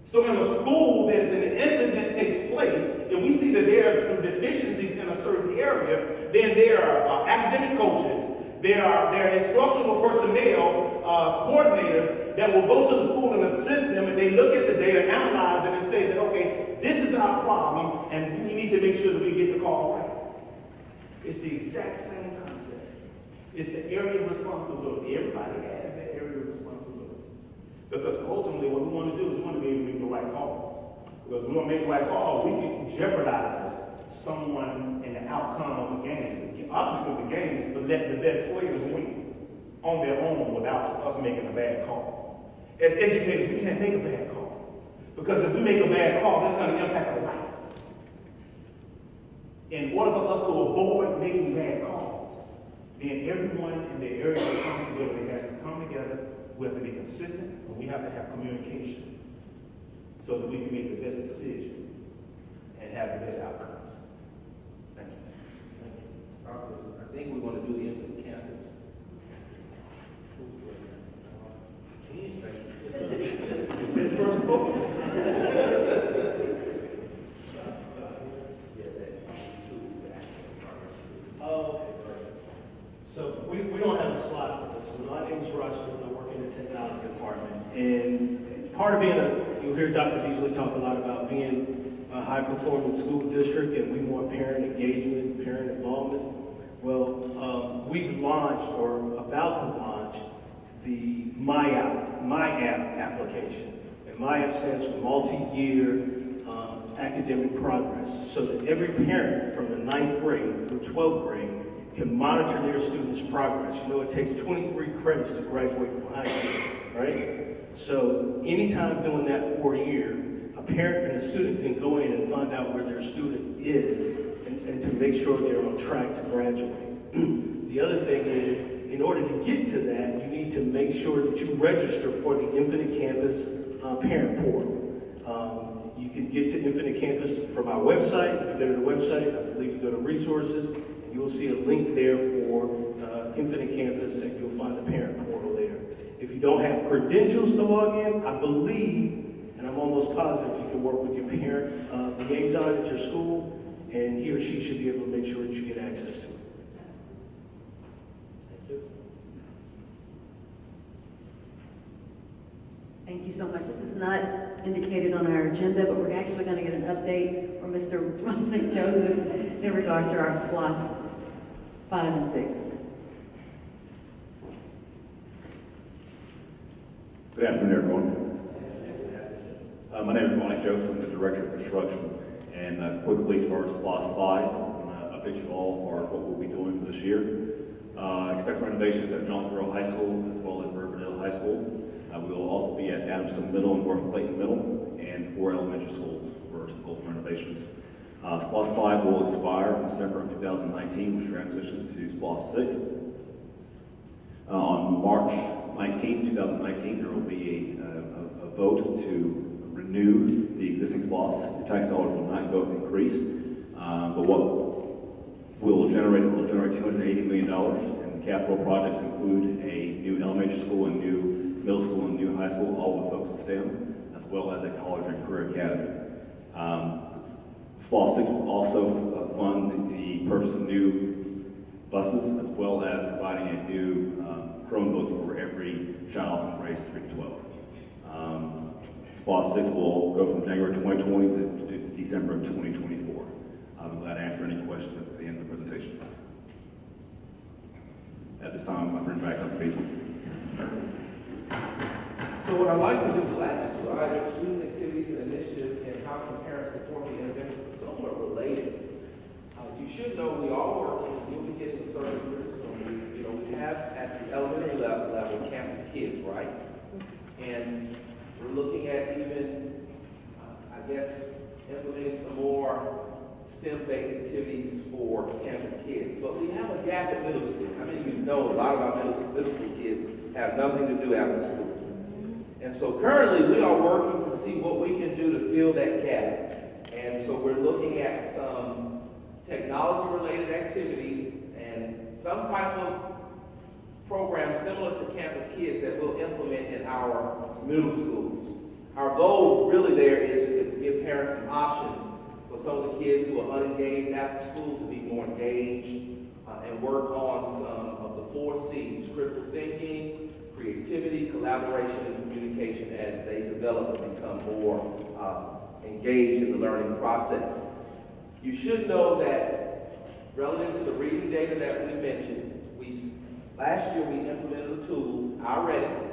So in a school that an incident takes place, and we see that there are some deficiencies in a certain area, then there are academic coaches, there are instructional personnel, coordinators that will go to the school and assist them, and they look at the data, analyze it, and say that, okay, this is our problem, and we need to make sure that we get the call right. It's the exact same concept. It's the area of responsibility. Everybody has that area of responsibility. Because ultimately what we want to do is we want to be able to make the right call. Because if we don't make the right call, we can jeopardize someone in the outcome of the game. The object of the game is to let the best players win on their own without us making a bad call. As educators, we can't make a bad call. Because if we make a bad call, that's going to impact a life. In order for us to avoid making bad calls, then everyone in their area of responsibility has to come together. We have to be consistent, but we have to have communication so that we can make the best decision and have the best outcomes. Thank you. Thank you. I think we want to do the infinite campus. This person focus. So we don't have a slide for this one. My name is Russ. I work in the technology department. And part of being you'll hear Dr. Beasley talk a lot about being a high-performing school district, and we want parent engagement, parent involvement. Well, we've launched or about to launch the My App application. And My App stands for multi-year academic progress, so that every parent from the 9th grade through 12th grade can monitor their students' progress. You know, it takes 23 credits to graduate from high school, right? So anytime doing that for a year, a parent and a student can go in and find out where their student is and to make sure they're on track to graduate. The other thing is, in order to get to that, you need to make sure that you register for the Infinite Campus parent portal. You can get to Infinite Campus from our website. If you go to the website, I believe you go to resources, and you will see a link there for Infinite Campus, and you'll find the parent portal there. If you don't have credentials to log in, I believe, and I'm almost positive, you can work with your parent liaison at your school, and he or she should be able to make sure that you get access to it. Thank you so much. This is not indicated on our agenda, but we're actually going to get an update from Mr. Ronald Joseph in regards to our SPLOS 5 and 6. Good afternoon, everyone. My name is Ronnie Joseph. I'm the Director of Construction. And quickly, as far as SPLOS 5, I'm going to update you all as far as what we'll be doing for this year. Expect renovations at Jonesboro High School as well as Riverdale High School. We will also be at Adamson Middle and North Clayton Middle and 4 elementary schools for typical renovations. SPLOS 5 will expire in December of 2019, which transitions to SPLOS 6. On March 19th, 2019, there will be a vote to renew the existing SPLOS. Your tax dollars will not go increase, but what will generate $280 million, and the capital projects include a new elementary school and new middle school and new high school, all with focus on STEM, as well as a college and career academy. SPLOS 6 will also fund the purchase of new buses, as well as providing a new Chromebook for every child from grades 3 to 12. SPLOS 6 will go from January 2020 to December of 2024. I'm glad to answer any questions at the end of the presentation. At this time, I bring back up Beasley. So what I'd like to do, the last two items, student activities and initiatives, and how can parents support the intervention, are somewhat related. You should know we are working, and you'll be getting a survey pretty soon. We have at the elementary level campus kids, right? And we're looking at even, implementing some more STEM-based activities for campus kids. But we have a gap at middle school. I mean, you know a lot of our middle school kids have nothing to do after school. And so currently we are working to see what we can do to fill that gap. And so we're looking at some technology-related activities and some type of program similar to Campus Kids that we'll implement in our middle schools. Our goal really there is to give parents some options for some of the kids who are unengaged after school to be more engaged and work on some of the 4 C's: critical thinking, creativity, collaboration, and communication as they develop and become more engaged in the learning process. You should know that relative to the reading data that we mentioned, last year we implemented a tool, iReady,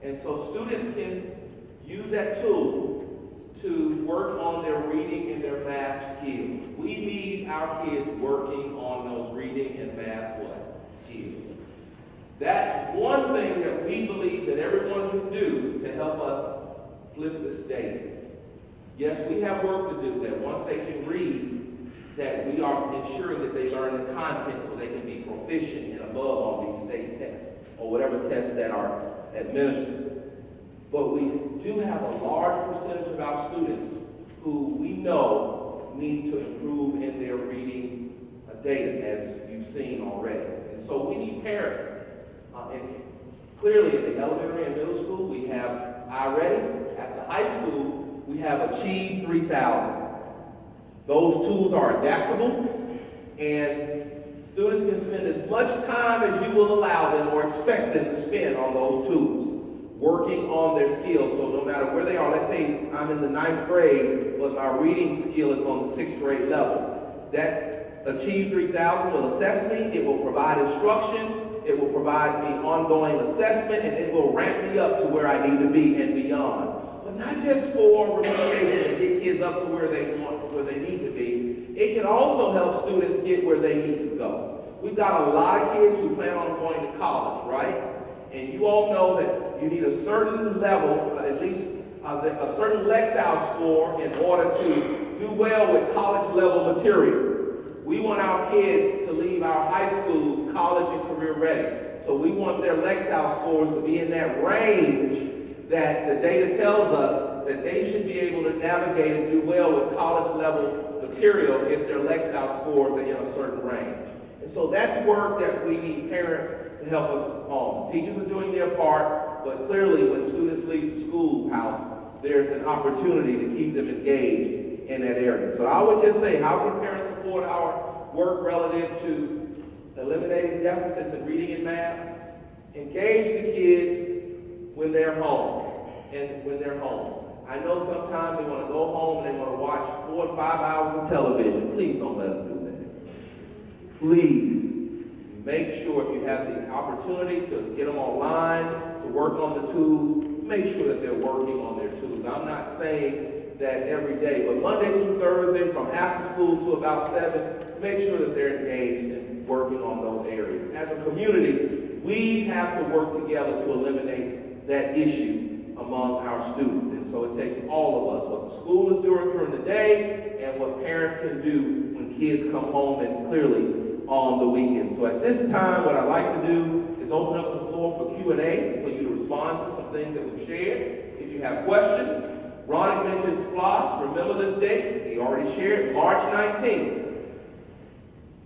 and so students can use that tool to work on their reading and their math skills. We need our kids working on those reading and math skills. That's one thing that we believe that everyone can do to help us flip this data. Yes, we have work to do that once they can read, that we are ensuring that they learn the content so they can be proficient and above on these state tests or whatever tests that are administered. But we do have a large percentage of our students who we know need to improve in their reading data, as you've seen already. And so we need parents. And clearly in the elementary and middle school, we have iReady. At the high school, we have Achieve 3000. Those tools are adaptable, and students can spend as much time as you will allow them or expect them to spend on those tools, working on their skills. So no matter where they are, let's say I'm in the 9th grade, but my reading skill is on the 6th grade level. That Achieve 3000 will assess me, it will provide instruction, it will provide me ongoing assessment, and it will ramp me up to where I need to be and beyond. But not just for remediation and get kids up to where they need to be. It can also help students get where they need to go. we've got a lot of kids who plan on going to college, right? And you all know that you need a certain level, at least a certain Lexile score in order to do well with college level material. We want our kids to leave our high schools college and career ready. So we want their Lexile scores to be in that range that the data tells us that they should be able to navigate and do well with college level material if their Lexile scores are in a certain range. And so that's work that we need parents to help us on. Teachers are doing their part, but clearly when students leave the schoolhouse, there's an opportunity to keep them engaged in that area. So I would just say, how can parents support our work relative to eliminating deficits in reading and math? Engage the kids when they're home. I know sometimes they want to go home and they want to watch 4 to 5 hours of television. Please don't let them do that. Please make sure if you have the opportunity to get them online, to work on the tools, make sure that they're working on their tools. I'm not saying that every day, but Monday through Thursday from after school to about 7, make sure that they're engaged in working on those areas. As a community, we have to work together to eliminate that issue among our students. And so it takes all of us, what the school is doing during the day and what parents can do when kids come home and clearly on the weekend. So at this time, what I'd like to do is open up the floor for Q&A for you to respond to some things that we've shared. If you have questions, Ronnie mentioned SPLOS. Remember this date? He already shared March 19th.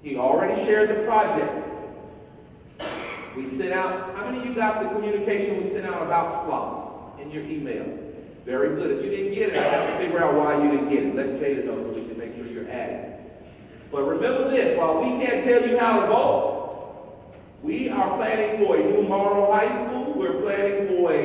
He already shared the projects. We sent out, how many of you got the communication we sent out about SPLOS in your email? Very good. If you didn't get it, I have to figure out why you didn't get it. Let Jada know so we can make sure you're added. But remember this, while we can't tell you how to vote, we are planning for a new Morrow High School. We're planning for a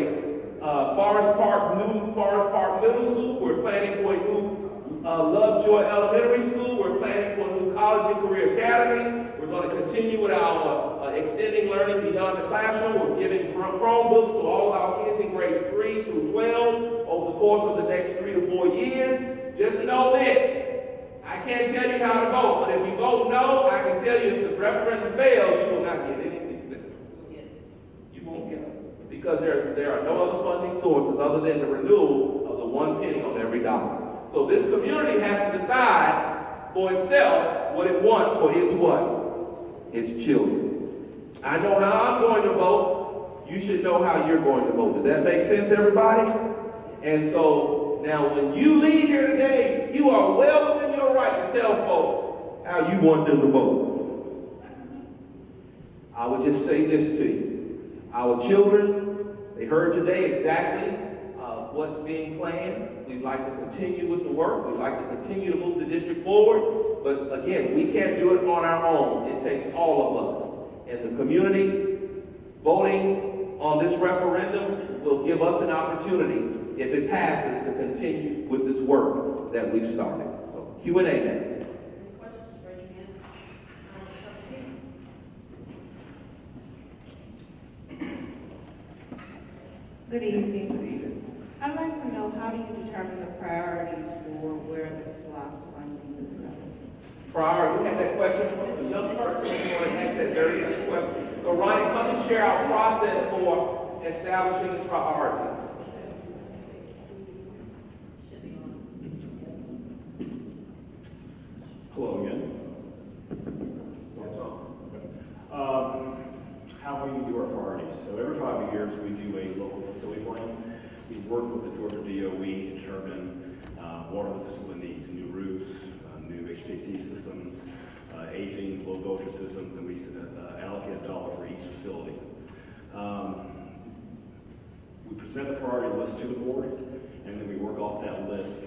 new Forest Park Middle School. We're planning for a new Lovejoy Elementary School. We're planning for a new College and Career Academy. We're going to continue with our extending learning beyond the classroom. We're giving Chromebooks to all of our kids in grades 3 through 12 over the course of the next 3 to 4 years. Just know this. I can't tell you how to vote, but if you vote no, I can tell you if the referendum fails, you will not get any of these things. Yes. You won't get them. Because there are no other funding sources other than the renewal of the 1 penny on every dollar. So this community has to decide for itself what it wants for its what? Its children. I know how I'm going to vote. You should know how you're going to vote. Does that make sense, everybody? And so now when you leave here today, you are well within your right to tell folks how you want them to vote. I would just say this to you. Our children, they heard today exactly what's being planned. We'd like to continue with the work. We'd like to continue to move the district forward. But again, we can't do it on our own. It takes all of us. And the community voting on this referendum will give us an opportunity, if it passes, to continue with this work that we've started. So Q&A now. Any questions? Raise your hand. Good evening. Good evening. I'd like to know, how do you determine the priorities for where the SPLOS funding is going? Prior, you had that question from a young person who wanted to ask that very same question. So Ronnie, come and share our process for establishing the priorities. Hello again. How we do our priorities. So every 5 years we do a local facility plan. We work with the Georgia DOE to determine what are the facility needs: new roofs, new HVAC systems, aging low voltage systems, and we allocate $1 for each facility. We present the priority list to the board, and then we work off that list,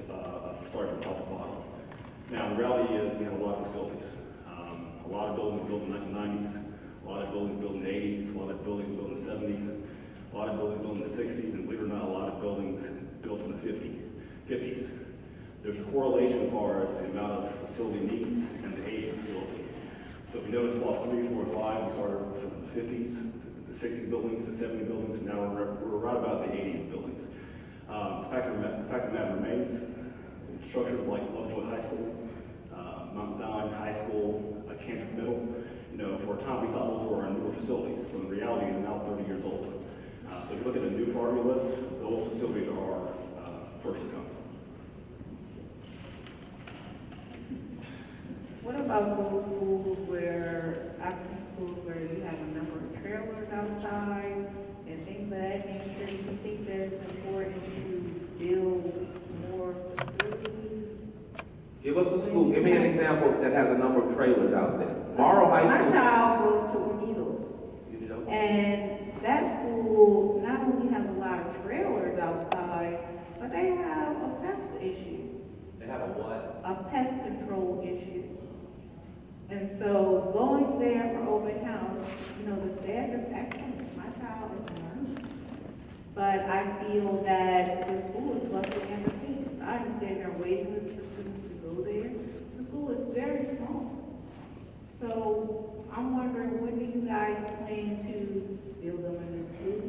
starting from top to bottom. Now, the reality is we have a lot of facilities. A lot of buildings built in the 1990s, a lot of buildings built in the 80s, a lot of buildings built in the 70s, a lot of buildings built in the 60s, and believe it or not, a lot of buildings built in the 50s. There's a correlation as far as the amount of facility needs and the age of the facility. So if you notice, lost 3, 4, and 5, we started from the 50s, the 60 buildings, the 70 buildings, and now we're right about the 80 buildings. The fact of the matter remains, structures like Lovejoy High School, Mount Zion High School, Cantrip Middle, for a time we thought those were our newer facilities, but in reality they're now 30 years old. So if you look at the new priority list, those facilities are first to come. What about those schools where, active schools where you have a number of trailers outside and things of that nature? Do you think that it's important to build more facilities? Give us a school, give me an example that has a number of trailers out there. Morrow High School. My child goes to Unidos, You know? and that school not only has a lot of trailers outside, but they have a pest issue, They have a what? a pest control issue. And so going there for open house, the staff is excellent. My child is learning. But I feel that the school is busting at the seams. I understand there are waiting lists for students to go there. The school is very small. So I'm wondering, when do you guys plan to build them a new school?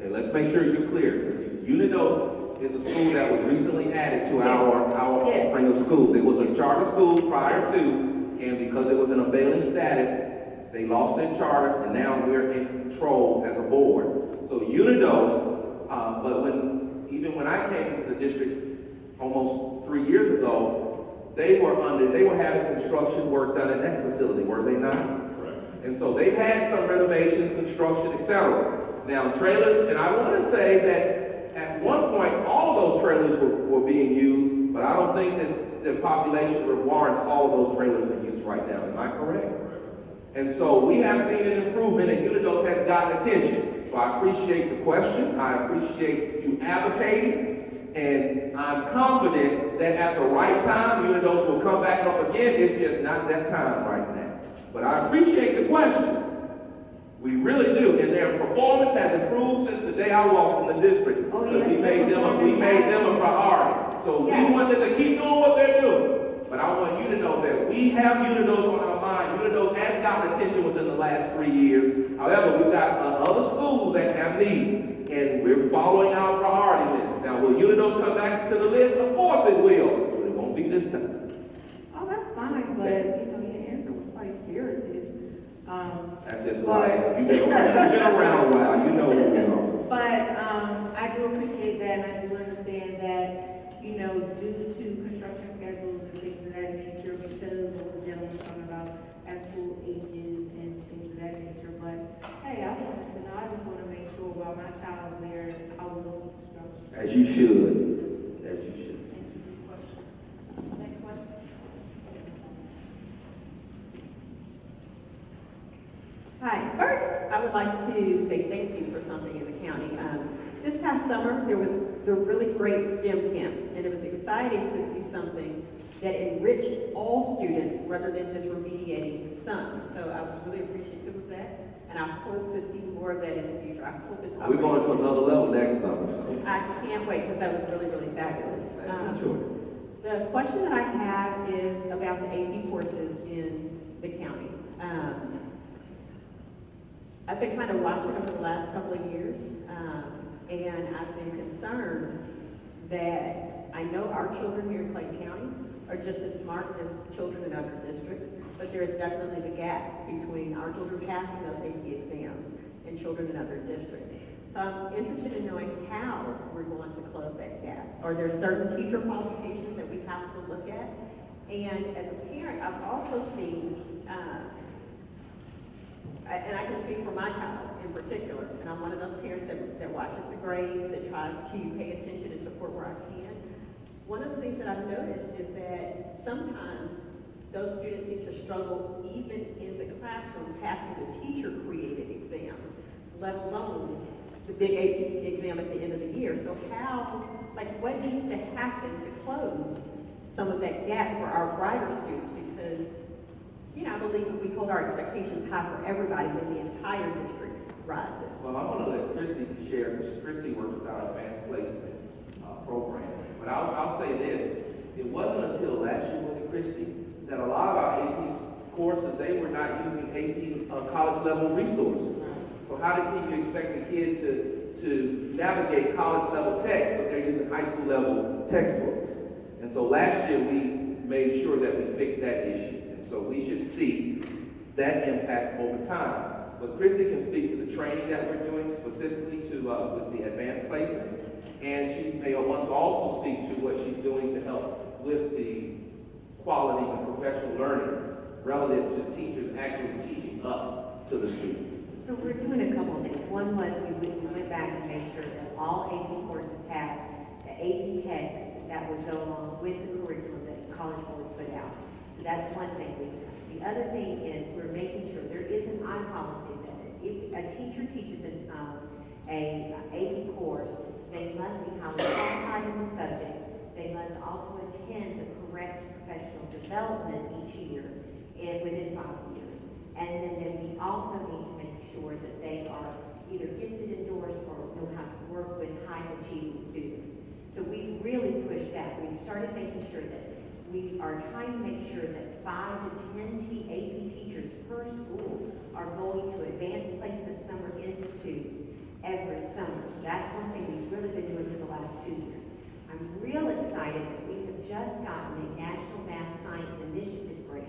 Okay, let's make sure you're clear. Unidos is a school that was recently added to our Yes. offering of schools. It was a charter school prior to, and because it was in a failing status, they lost their charter, and now we're in control as a board. So Unidos, but even when I came to the district almost 3 years ago, they were having construction work done in that facility, were they not? Correct. And so they've had some renovations, construction, etc. Now trailers, and I want to say that at one point all of those trailers were being used, but I don't think that the population warrants all of those trailers in use right now. Am I correct? And so we have seen an improvement, and Unidos has gotten attention. So I appreciate the question. I appreciate you advocating, and I'm confident that at the right time, Unidos will come back up again. It's just not that time right now. But I appreciate the question. We really do, and their performance has improved since the day I walked in the district. Oh, yes. We made them a priority. So Yes. we want them to keep doing what they're doing. But I want you to know that we have Unidos on our mind. Unidos has gotten attention within the last 3 years. However, we've got other schools that have need, and we're following our priority list. Now, will Unidos come back to the list? Of course it will, but it won't be this time. Oh, that's fine, but, your answer was quite spirited. That's just right. You've been around a while. You know what's going on. But I do appreciate that, and I do understand that, due to construction schedules and things of that nature, because of the gentleman talking about at school ages and things of that nature. But hey, I wanted to know. I just want to make sure while my child's there, I will see construction. As you should. As you should. Thank you for the question. Next question. Hi. First, I would like to say thank you for something in the county. This past summer, there were really great STEM camps, and it was exciting to see something that enriched all students rather than just remediating some. So I was really appreciative of that, and I hope to see more of that in the future. I hope it's We're going to another level next summer, so. I can't wait, because that was really, really fabulous. Sure. The question that I have is about the AP courses in the county. I've been kind of watching over the last couple of years, and I've been concerned that I know our children here in Clayton County are just as smart as children in other districts, but there is definitely the gap between our children passing those AP exams and children in other districts. So I'm interested in knowing how we're going to close that gap. Are there certain teacher qualifications that we have to look at? And as a parent, I've also seen, and I can speak for my child in particular, and I'm one of those parents that watches the grades, that tries to pay attention and support where I can. One of the things that I've noticed is that sometimes those students seem to struggle even in the classroom passing the teacher-created exams, let alone the big AP exam at the end of the year. So what needs to happen to close some of that gap for our brighter students? Because I believe if we hold our expectations high for everybody, then the entire district rises. Well, I want to let Christy share, because Christy works with our advanced placement program. But I'll say this, it wasn't until last year, was it, Christy, that a lot of our AP courses, they were not using AP college level resources. So how can you expect a kid to navigate college level text, but they're using high school level textbooks? And so last year we made sure that we fixed that issue. And so we should see that impact over time. But Christy can speak to the training that we're doing specifically to with the advanced placement, and she may want to also speak to what she's doing to help with the quality of professional learning relative to teachers actually teaching up to the students. So we're doing a couple of things. One was we went back and made sure that all AP courses have the AP text that would go along with the curriculum that the College Board put out. So that's one thing we've done. The other thing is we're making sure there is an I policy that if a teacher teaches a AP course, they must be highly qualified in the subject. They must also attend the correct professional development each year and within 5 years. And then we also need to make sure that they are either gifted, endorsed, or know how to work with high achieving students. So we really pushed that. We've started making sure that we are trying to make sure that 5 to 10 AP teachers per school are going to advanced placement summer institutes every summer. So that's one thing we've really been doing for the last 2 years. I'm real excited that we have just gotten a National Math Science Initiative grant.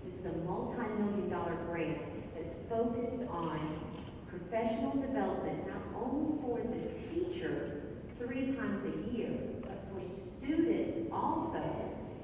This is a multi-million-dollar grant that's focused on professional development, not only for the teacher 3 times a year, but for students also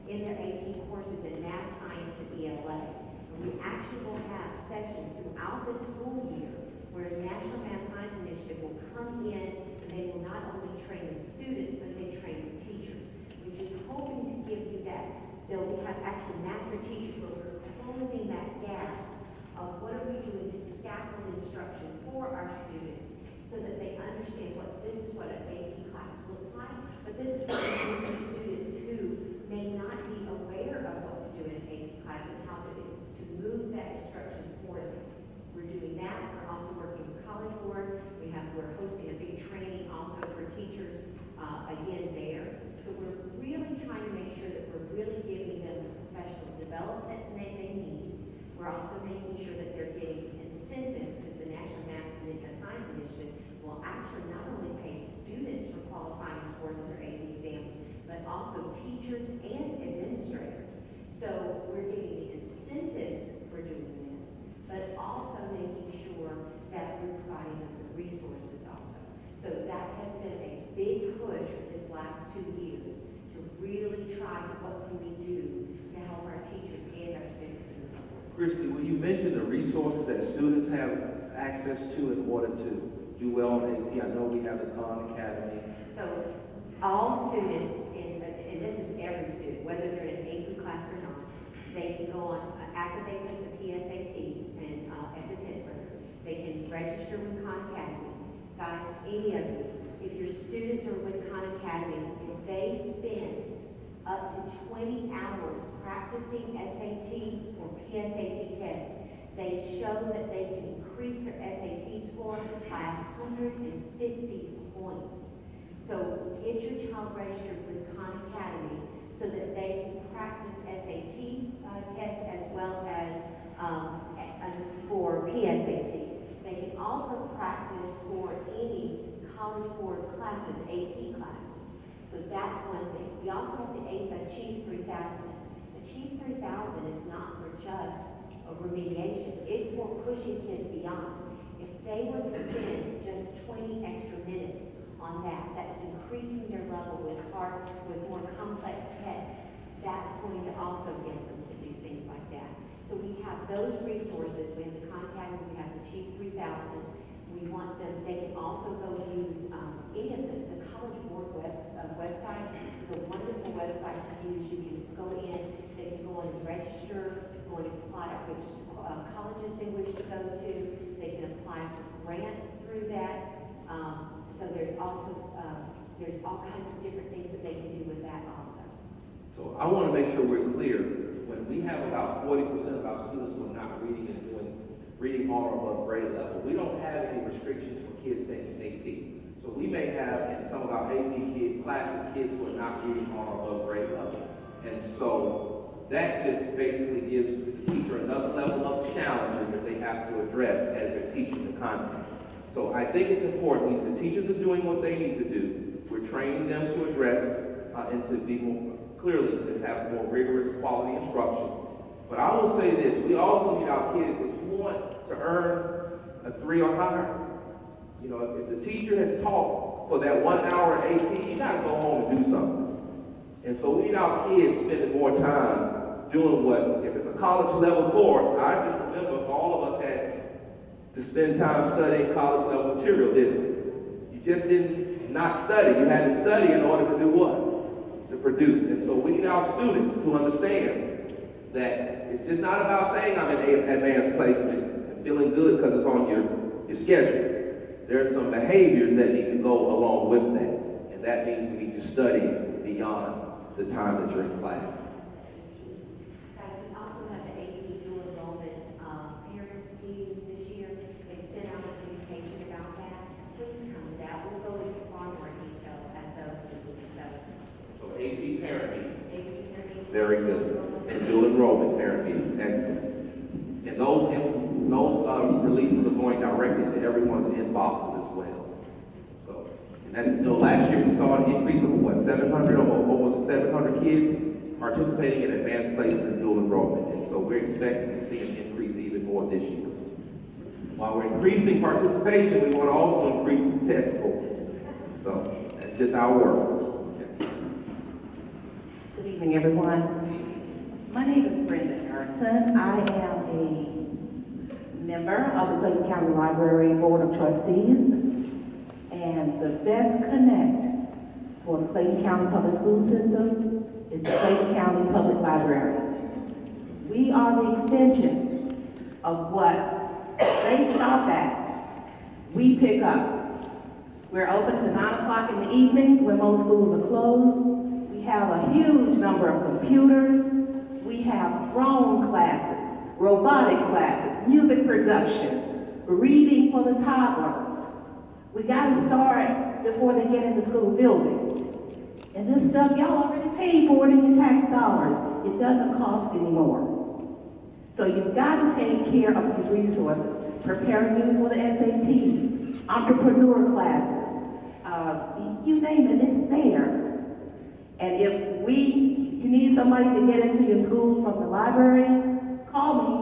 in their AP courses in math, science, and ELA. And we actually will have sections throughout the school year where the National Math Science Initiative will come in and they will not only train the students, but they train the teachers, which is hoping to give you that. They'll have actually master teachers where we're closing that gap of what are we doing to scaffold instruction for our students so that they understand this is what an AP class looks like, but this is what we do for students who may not be aware of what to do in an AP class and how to move that instruction for them. We're doing that. We're also working with College Board. We're hosting a big training also for teachers again there. So we're really trying to make sure that we're really giving them the professional development they need. We're also making sure that they're getting incentives because the National Math and Science Initiative will actually not only pay students for qualifying scores on their AP exams, but also teachers and administrators. So we're getting the incentives for doing this, but also making sure that we're providing them with resources also. So that has been a big push for this last 2 years to really try to what can we do to help our teachers and our students in the course. Christy, will you mention the resources that students have access to in order to do well in AP? I know we have the Khan Academy. So all students, and this is every student, whether they're in an AP class or not, they can go on, after they take the PSAT and as a 10th grader, they can register with Khan Academy. Guys, any of you, if your students are with Khan Academy, if they spend up to 20 hours practicing SAT or PSAT tests, they show that they can increase their SAT score by 150 points. So get your child registered with Khan Academy so that they can practice SAT tests as well as for PSAT. They can also practice for any College Board classes, AP classes. So that's one thing. We also have the Achieve 3000. Achieve 3000 is not for just a remediation. It's for pushing kids beyond. If they were to spend just 20 extra minutes on that, that's increasing their level with more complex text. That's going to also get them to do things like that. So we have those resources. We have the Khan Academy, we have the Achieve 3000. We want them, they can also go use any of them. The College Board website is a wonderful website to use. You can go in, they can go and register, go and apply which colleges they wish to go to. They can apply for grants through that. So there's also, there's all kinds of different things that they can do with that also. So I want to make sure we're clear. When we have about 40% of our students who are not reading and doing reading on or above grade level, we don't have any restrictions for kids taking AP. So we may have in some of our AP classes kids who are not reading on or above grade level. And so that just basically gives the teacher another level of challenges that they have to address as they're teaching the content. So I think it's important. The teachers are doing what they need to do. We're training them to address and to be more clearly to have more rigorous quality instruction. But I will say this, we also need our kids, if you want to earn a 3 or higher, you know, if the teacher has taught for that 1 hour at AP, you gotta go home and do something. And so we need our kids spending more time doing what, if it's a college level course, I just remember all of us had to spend time studying college level material, didn't we? You just didn't not study, you had to study in order to do what? To produce. And so we need our students to understand that it's just not about saying I'm in advanced placement and feeling good because it's on your schedule. There are some behaviors that need to go along with that. And that means we need to study beyond the time that you're in class. Guys, we also have the AP dual enrollment parent meetings this year. They've sent out a communication about that. Please come to that. We'll go into far more detail at those meetings. So AP parent meetings. AP parent meetings. Very good. And dual enrollment parent meetings. Excellent. And those releases are going directly to everyone's inboxes as well. So, and that, you know, last year we saw an increase of what, 700, almost 700 kids participating in advanced placement and dual enrollment. And so we're expecting to see an increase even more this year. While we're increasing participation, we want to also increase the test scores. So that's just our work. Good evening, everyone. My name is Brenda Harrison. I am a member of the Clayton County Library Board of Trustees, and the best connect for the Clayton County Public School System is the Clayton County Public Library. We are the extension of what they stop at, we pick up. We're open to 9 o'clock in the evenings when most schools are closed. We have a huge number of computers. We have drone classes, robotic classes, music production, reading for the toddlers. We got to start before they get in the school building. And this stuff, y'all already paid for it in your tax dollars. It doesn't cost anymore. So you've got to take care of these resources, preparing you for the SATs, entrepreneur classes, you name it, it's there. And if you need somebody to get into your school from the library, call me.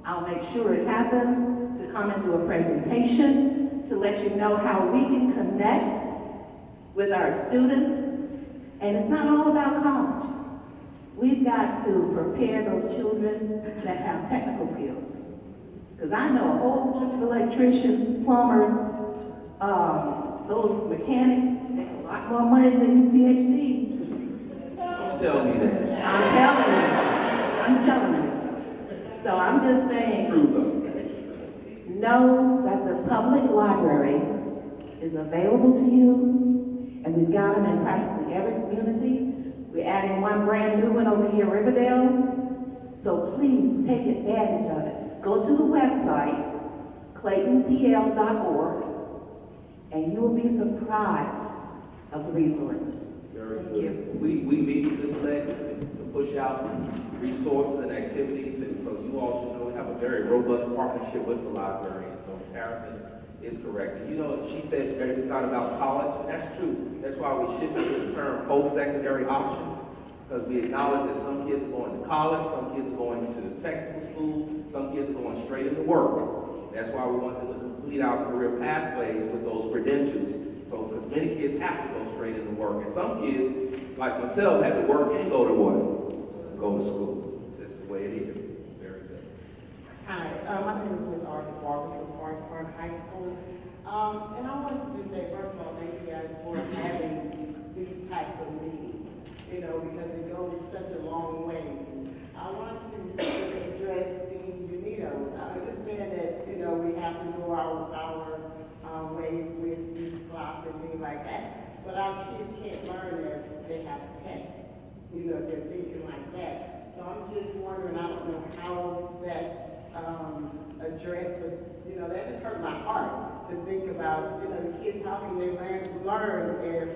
I'll make sure it happens, to come and do a presentation, to let you know how we can connect with our students. And it's not all about college. We've got to prepare those children that have technical skills. Because I know a whole bunch of electricians, plumbers, those mechanics make a lot more money than PhDs. Don't tell me that. I'm telling you. So I'm just saying, True though. know that the public library is available to you, and we've got them in practically every community. We're adding one brand new one over here in Riverdale. So please take advantage of it. Go to the website, claytonpl.org, and you will be surprised of the resources. Very Thank good. you. We meet with this leg to push out resources and activities, and so you all should know we have a very robust partnership with the library. And so Ms. Harrison is correct. And you know, she said it's not about college, and that's true. That's why we shifted to the term post-secondary options, because we acknowledge that some kids are going to college, some kids are going to technical school, some kids are going straight into work. That's why we want them to complete our career pathways with those credentials. So, because many kids have to go straight into work, and some kids, like myself, have to work and go to what? Go to school. That's the way it is. Very good. Hi, my name is Ms. Artis Walker from Forest Park High School. And I wanted to just say, first of all, thank you guys for having these types of meetings, you know, because it goes such a long ways. I want to address the UNITOs. I understand that, you know, we have to go our ways with these classes and things like that, but our kids can't learn if they have pests, you know, if they're thinking like that. So I'm just wondering, I don't know how that's addressed, but, you know, that just hurt my heart to think about, you know, the kids, how can they learn if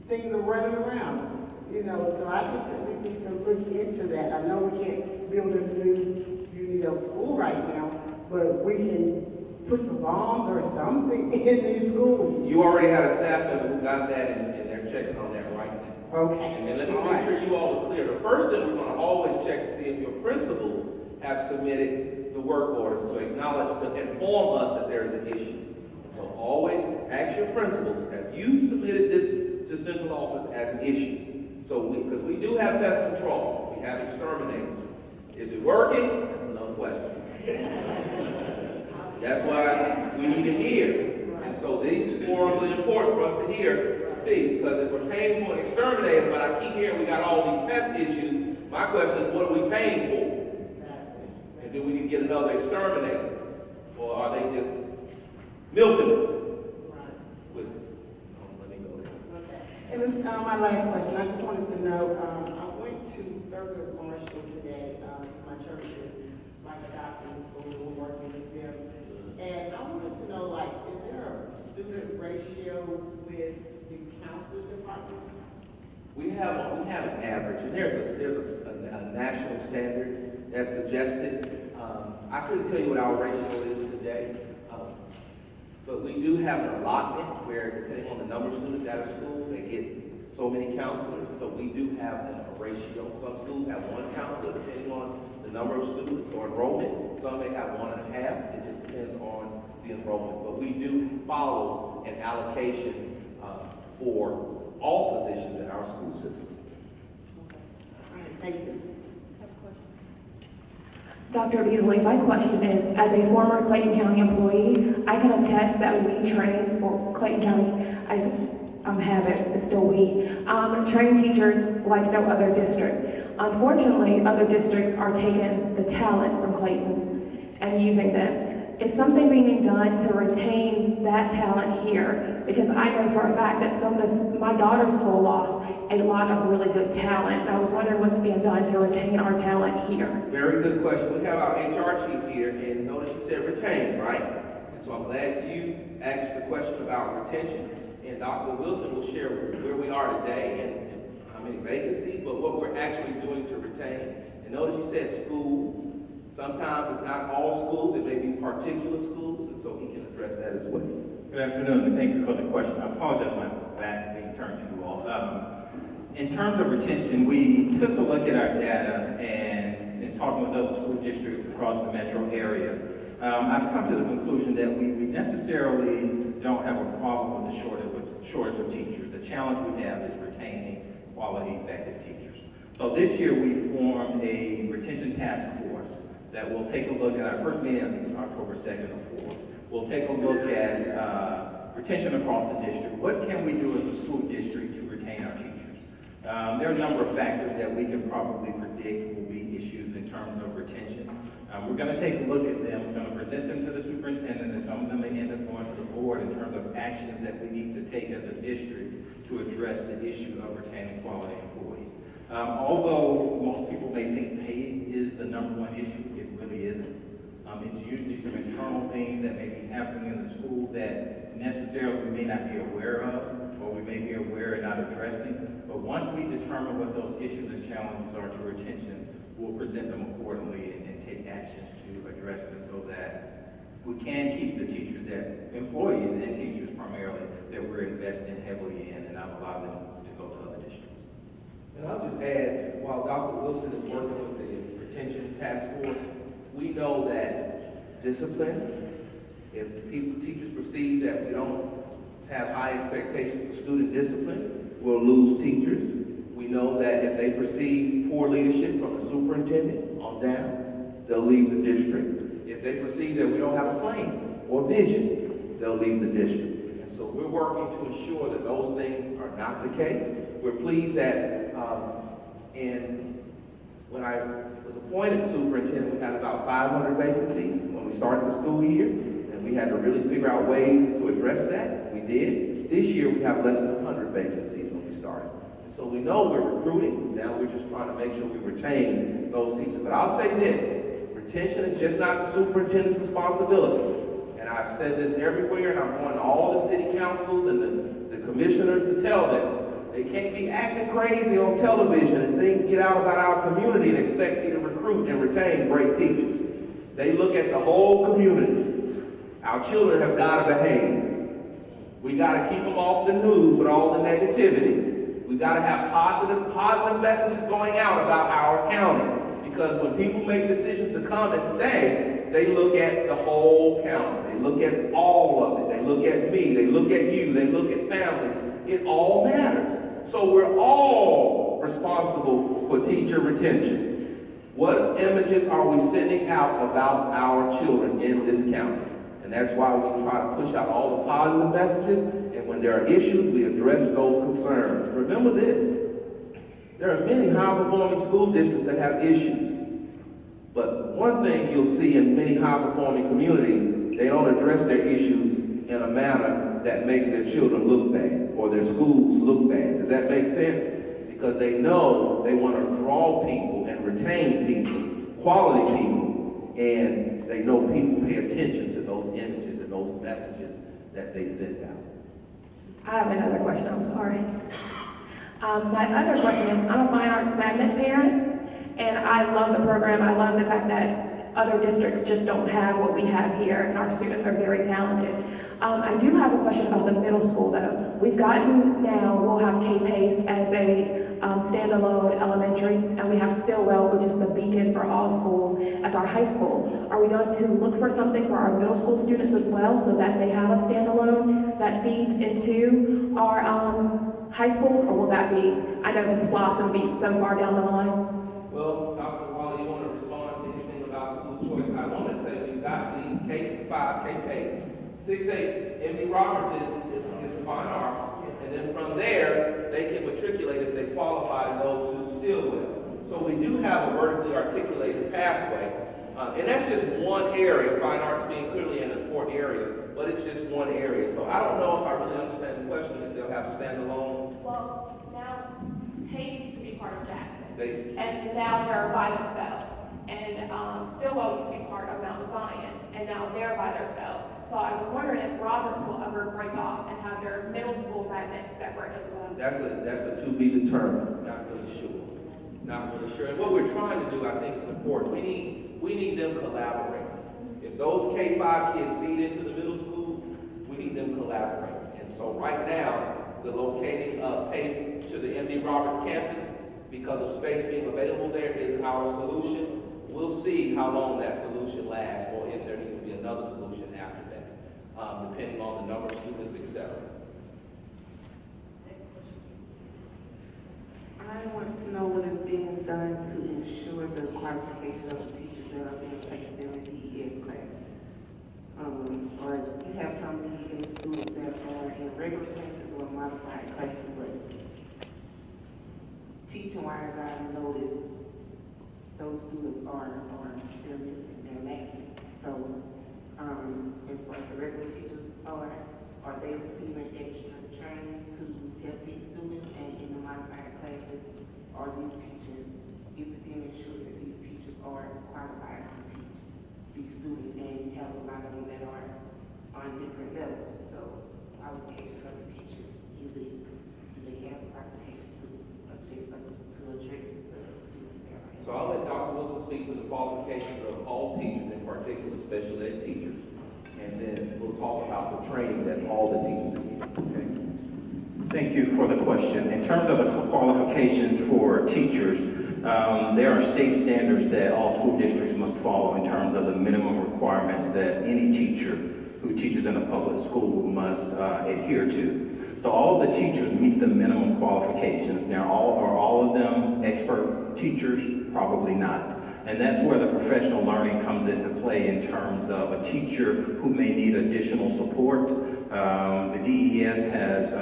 things are running around, you know? So I think that we need to look into that. I know we can't build a new UNITO school right now, but we can put some bombs or something in these schools. You already had a staff member who got that, and they're checking on that right now. Okay. And let me make sure you all are clear. The first thing we're going to always check to see if your principals have submitted the work orders to acknowledge, to inform us that there is an issue. So always ask your principals, have you submitted this to central office as an issue? So because we do have pest control, we have exterminators. Is it working? That's another question. That's why we need to hear. And so these forums are important for us to hear, to see, because if we're paying for an exterminator, but I keep hearing we got all these pest issues, my question is, what are we paying for? And do we need to get another exterminator? Or are they just milking us? Let me go there. Okay. And then, my last question, I just wanted to know, I went to Thurgood Marshall today, my church is like adopting the school, we're working with them. And I wanted to know, like, is there a student ratio with the counseling department? We have an average, and there's a national standard that's suggested. I couldn't tell you what our ratio is today, but we do have an allotment where, depending on the number of students at a school, they get so many counselors. So we do have a ratio. Some schools have one counselor, depending on the number of students or enrollment. Some may have 1.5. It just depends on the enrollment. But we do follow an allocation for all positions in our school system. All right, thank you. Dr. Beasley, my question is, as a former Clayton County employee, I can attest that we train for Clayton County, it's still we, train teachers like no other district. Unfortunately, other districts are taking the talent from Clayton and using them. Is something being done to retain that talent here? Because I know for a fact that my daughter's school lost a lot of really good talent. And I was wondering what's being done to retain our talent here. Very good question. We have our HR chief here, and notice you said retain, right? And so I'm glad you asked the question about retention. And Dr. Wilson will share where we are today and how many vacancies, but what we're actually doing to retain. And notice you said school. Sometimes it's not all schools, it may be particular schools, and so he can address that as well. Good afternoon, and thank you for the question. I apologize my back being turned to you all. In terms of retention, we took a look at our data and in talking with other school districts across the metro area, I've come to the conclusion that we necessarily don't have a problem with the shortage of teachers. The challenge we have is retaining quality, effective teachers. So this year we formed a retention task force that will take a look at our first meeting, I think it's October 2nd or 4th. We'll take a look at retention across the district. What can we do as a school district to retain our teachers? There are a number of factors that we can probably predict will be issues in terms of retention. We're going to take a look at them. We're going to present them to the superintendent, and some of them may end up going to the board in terms of actions that we need to take as a district to address the issue of retaining quality employees. Although most people may think pay is the number one issue, it really isn't. It's usually some internal things that may be happening in the school that necessarily we may not be aware of, or we may be aware and not addressing. But once we determine what those issues and challenges are to retention, we'll present them accordingly and take actions to address them so that we can keep the teachers employees and teachers primarily, that we're investing heavily in and not allow them to go to other districts. And I'll just add, while Dr. Wilson is working with the retention task force, we know that discipline, if teachers perceive that we don't have high expectations for student discipline, we'll lose teachers. We know that if they perceive poor leadership from the superintendent on down, they'll leave the district. If they perceive that we don't have a plan or vision, they'll leave the district. And so we're working to ensure that those things are not the case. We're pleased that when I was appointed superintendent, we had about 500 vacancies when we started the school year, and we had to really figure out ways to address that. We did. This year we have less than 100 vacancies when we started. And so we know we're recruiting. Now we're just trying to make sure we retain those teachers. But I'll say this, retention is just not the superintendent's responsibility. And I've said this everywhere, and I'm going to all the city councils and the commissioners to tell them, they can't be acting crazy on television and things get out about our community and expect me to recruit and retain great teachers. They look at the whole community. Our children have got to behave. We got to keep them off the news with all the negativity. We got to have positive messages going out about our county. Because when people make decisions to come and stay, they look at the whole county. They look at all of it. They look at me. They look at you. They look at families. It all matters. So we're all responsible for teacher retention. What images are we sending out about our children in this county? And that's why we try to push out all the positive messages. And when there are issues, we address those concerns. Remember this. There are many high-performing school districts that have issues. But one thing you'll see in many high-performing communities, they don't address their issues in a manner that makes their children look bad or their schools look bad. Does that make sense? Because they know they want to draw people and retain people, quality people, and they know people pay attention to those images and those messages that they send out. I have another question, I'm sorry. My other question is, I'm a fine arts magnet parent, and I love the program. I love the fact that other districts just don't have what we have here, and our students are very talented. I do have a question about the middle school, though. We've gotten now, we'll have K-PACE as a standalone elementary, and we have Stillwell, which is the beacon for all schools, as our high school. Are we going to look for something for our middle school students as well, so that they have a standalone that feeds into our high schools, or will that be, I know the SPLOS will be so far down the line? Well, Dr. Wally, you want to respond to anything about school choice? I want to say we've got the K-5, K-PACE. 6-8, MD Roberts is fine arts, and then from there, they can matriculate if they qualify to go to Stillwell. So we do have a vertically articulated pathway, and that's just one area, fine arts being clearly an important area, but it's just one area. So I don't know if I really understand the question, if they'll have a standalone. Well, now PACE used to be part of Jackson, And now they're by themselves. And Stillwell used to be part of Mount Zion, and now they're by themselves. So I was wondering if Roberts will ever break off and have their middle school magnet separate as well. That's a to be determined. Not really sure. Not really sure. And what we're trying to do, I think, is important. We need them collaborating. If those K-5 kids feed into the middle school, we need them collaborating. And so right now, the locating of PACE to the MD Roberts campus, because of space being available there, is our solution. We'll see how long that solution lasts, or if there needs to be another solution after that, depending on the number of students, etc. I want to know what is being done to ensure the qualification of the teachers that are being placed in the DES classes. Or you have some DES students that are in regular classes or modified classes, but teaching-wise, I've noticed those students they're missing, they're lacking. So, as far as the regular teachers are they receiving extra training to help these students? And in the modified classes, are these teachers, is it being ensured that these teachers are qualified to teach these students? And you have a lot of them that are on different levels. So, qualifications of the teacher, do they have qualifications to address the students? So I'll let Dr. Wilson speak to the qualifications of all teachers, in particular special ed teachers, and then we'll talk about the training that all the teachers need. Okay. Thank you for the question. In terms of the qualifications for teachers, there are state standards that all school districts must follow in terms of the minimum requirements that any teacher who teaches in a public school must adhere to. So all of the teachers meet the minimum qualifications. Now, are all of them expert teachers? Probably not. And that's where the professional learning comes into play in terms of a teacher who may need additional support. The DES has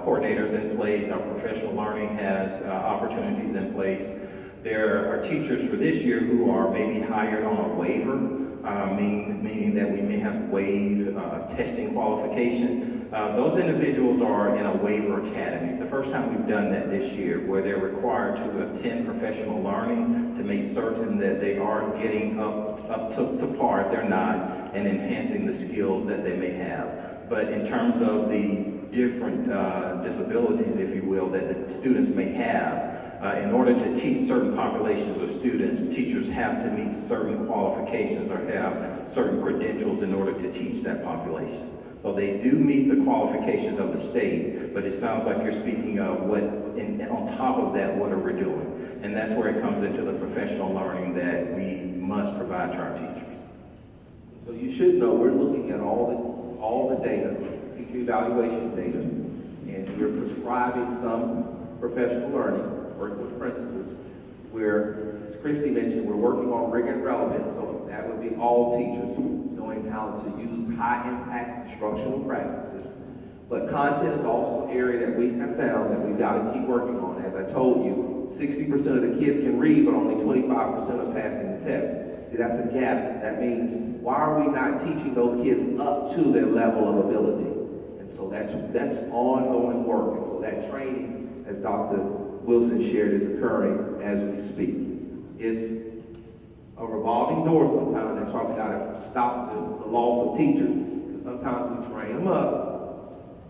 coordinators in place. Our professional learning has opportunities in place. There are teachers for this year who are maybe hired on a waiver, meaning that we may have waived testing qualification. Those individuals are in a waiver academy. It's the first time we've done that this year, where they're required to attend professional learning to make certain that they are getting up to par if they're not, and enhancing the skills that they may have. But in terms of the different disabilities, if you will, that the students may have, in order to teach certain populations of students, teachers have to meet certain qualifications or have certain credentials in order to teach that population. So they do meet the qualifications of the state, but it sounds like you're speaking of on top of that, what are we doing? And that's where it comes into the professional learning that we must provide to our teachers. So you should know we're looking at all the data, teacher evaluation data, and we're prescribing some professional learning, working with principals, where, as Christy mentioned, we're working on rigor and relevance, so that would be all teachers knowing how to use high-impact instructional practices. But content is also an area that we have found that we've got to keep working on. As I told you, 60% of the kids can read, but only 25% are passing the test. See, that's a gap. That means, why are we not teaching those kids up to their level of ability? And so that's ongoing work. And so that training, as Dr. Wilson shared, is occurring as we speak. It's a revolving door sometimes. That's why we got to stop the loss of teachers. Because sometimes we train them up,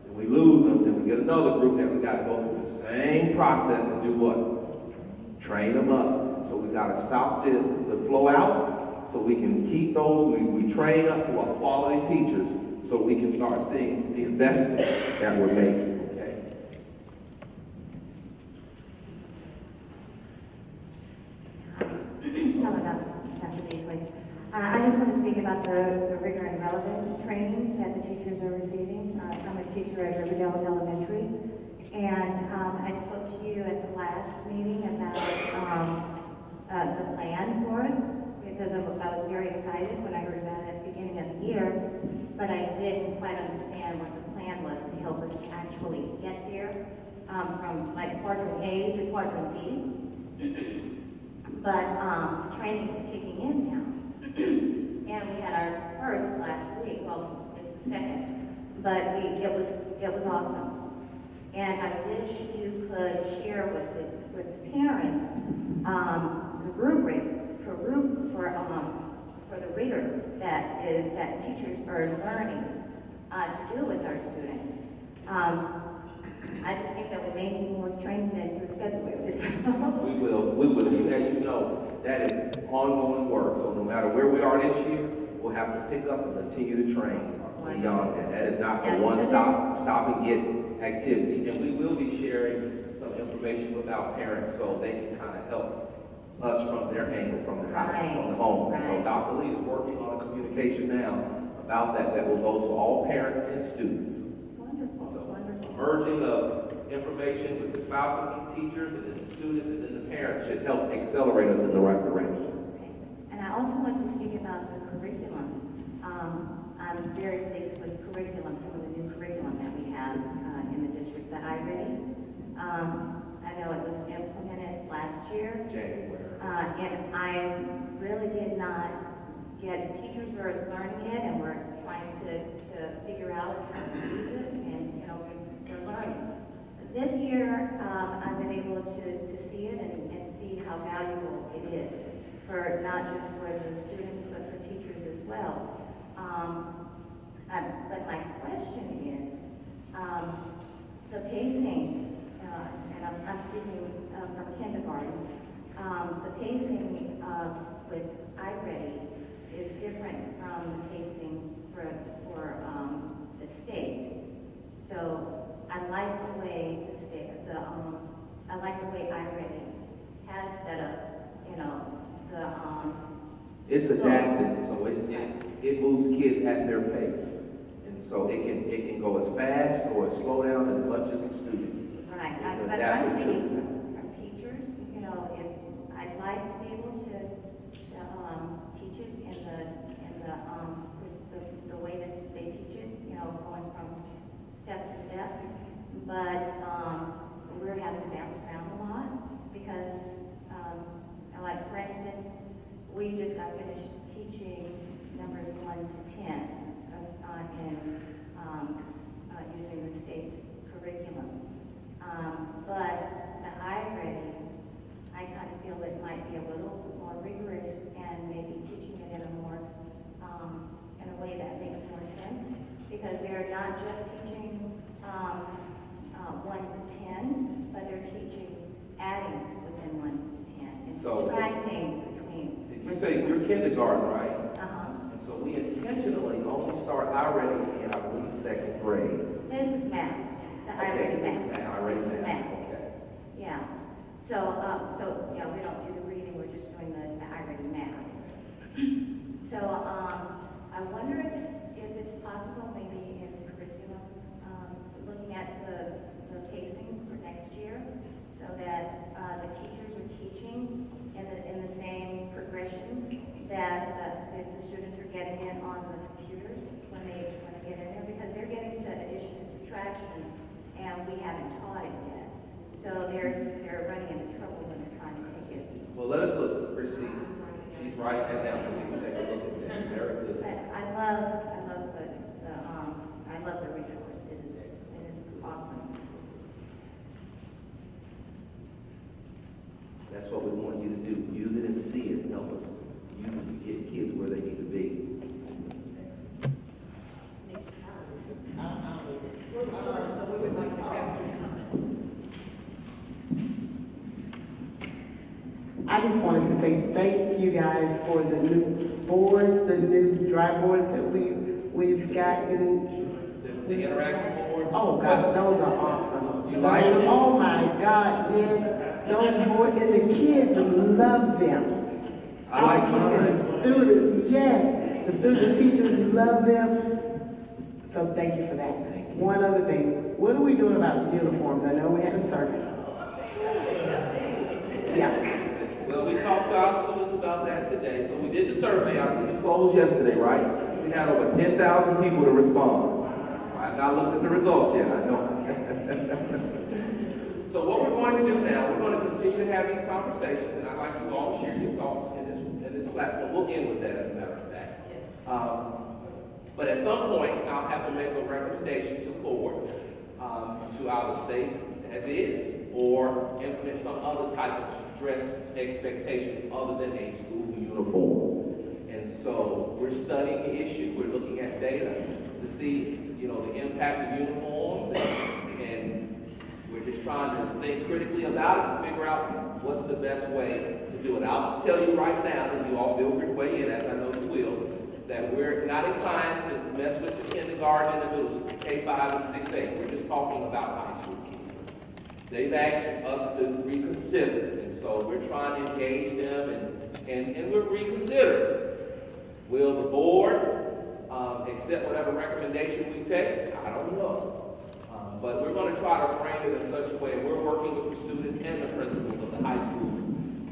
and we lose them, then we get another group that we got to go through the same process and do what? Train them up. So we got to stop the flow out so we can keep those. We train up to our quality teachers so we can start seeing the investment that we're making. Hello, Dr. Beasley. I just want to speak about the rigor and relevance training that the teachers are receiving. I'm a teacher at Riverdale Elementary, and I spoke to you at the last meeting about the plan for it, because I was very excited when I heard about it at the beginning of the year, but I didn't quite understand what the plan was to help us actually get there, from like quadrant A to quadrant D. But training is kicking in now. And we had our first last week, well, it's the second, but it was awesome. And I wish you could share with the parents the rubric for the rigor that teachers are learning to do with our students. I just think that we may need more training than through February. We will. As you know, that is ongoing work. So no matter where we are this year, we'll have to pick up and continue to train beyond that. That is not a stop and get activity. And we will be sharing some information with our parents so they can kind of help us from their angle, from the house, from the home. Right. So Dr. Lee is working on a communication now about that will go to all parents and students. Wonderful, So, wonderful. merging of information with the faculty, teachers, and then the students, and then the parents should help accelerate us in the right direction. Okay. And I also want to speak about the curriculum. I'm very pleased with curriculum, some of the new curriculum that we have in the district, the iReady. I know it was implemented last year. January. And I really did not get, teachers are learning it and we're trying to figure out how to use it, and they're learning. This year, I've been able to see it and see how valuable it is, for not just for the students, but for teachers as well. But my question is, the pacing, and I'm speaking from kindergarten, the pacing with iReady is different from the pacing for the state. So I like the way the state, I like the way iReady has set up, It's adapted, so it moves kids at their pace. And so it can go as fast or slow down as much as a student. Right, It's but I'm adapted to- speaking from teachers, if I'd like to be able to teach it in the way that they teach it, going from step to step. But we're having to bounce around a lot because, like for instance, we just got finished teaching numbers 1 to 10 in using the state's curriculum. But the iReady, I kind of feel it might be a little more rigorous and maybe teaching it in a more, in a way that makes more sense, because they're not just teaching 1 to 10, but they're teaching adding within 1 to 10 and So- subtracting between. You say you're kindergarten, right? Uh-huh. And So we intentionally only start I-ready in, I believe, second grade. This is math, the I-ready Okay, math. it's math, I-ready This is math, okay. Yeah. So, yeah, we don't do the reading, we're just doing the I-ready math. So, I wonder if it's possible, maybe in the curriculum, looking at the pacing for next year, so that the teachers are teaching in the same progression that the students are getting in on the computers when they get in there, because they're getting to addition and subtraction, and we haven't taught it yet. So they're running into trouble when they're trying to take it. Well, let us look, Christy. She's writing that down so we can take a look at that. Very good. I love the resource. It is awesome. That's what we want you to do. Use it and see it. Help us use it to get kids where they need to be. So we would like to have some comments. I just wanted to say thank you guys for the new boards, the new dry boards that we've gotten. The interactive boards. Oh God, those are awesome. You like them? Oh my God, yes. Those boards, and the kids love them. I like And the students, yes. The student teachers love them. So thank you for that. One other thing, what are we doing about uniforms? I know we had a survey. Yeah. Well, we talked to our students about that today. So we did the survey. I believe it closed yesterday, right? We had over 10,000 people to respond. I have not looked at the results yet, I know. So what we're going to do now, we're going to continue to have these conversations, and I'd like you all to share your thoughts in this platform. We'll end with that, as a matter of fact. Yes. But at some point, I'll have to make a recommendation to the board to either stay as is or implement some other type of dress expectation other than a school uniform. And so we're studying the issue. We're looking at data to see, the impact of uniforms, and we're just trying to think critically about it and figure out what's the best way to do it. I'll tell you right now, and you all feel free to weigh in, as I know you will, that we're not inclined to mess with the kindergarten and the middle school, K-5 and 6-8. We're just talking about high school kids. They've asked us to reconsider, and so we're trying to engage them, and we're reconsidering. Will the board accept whatever recommendation we take? I don't know. But we're going to try to frame it in such a way, we're working with the students and the principals of the high schools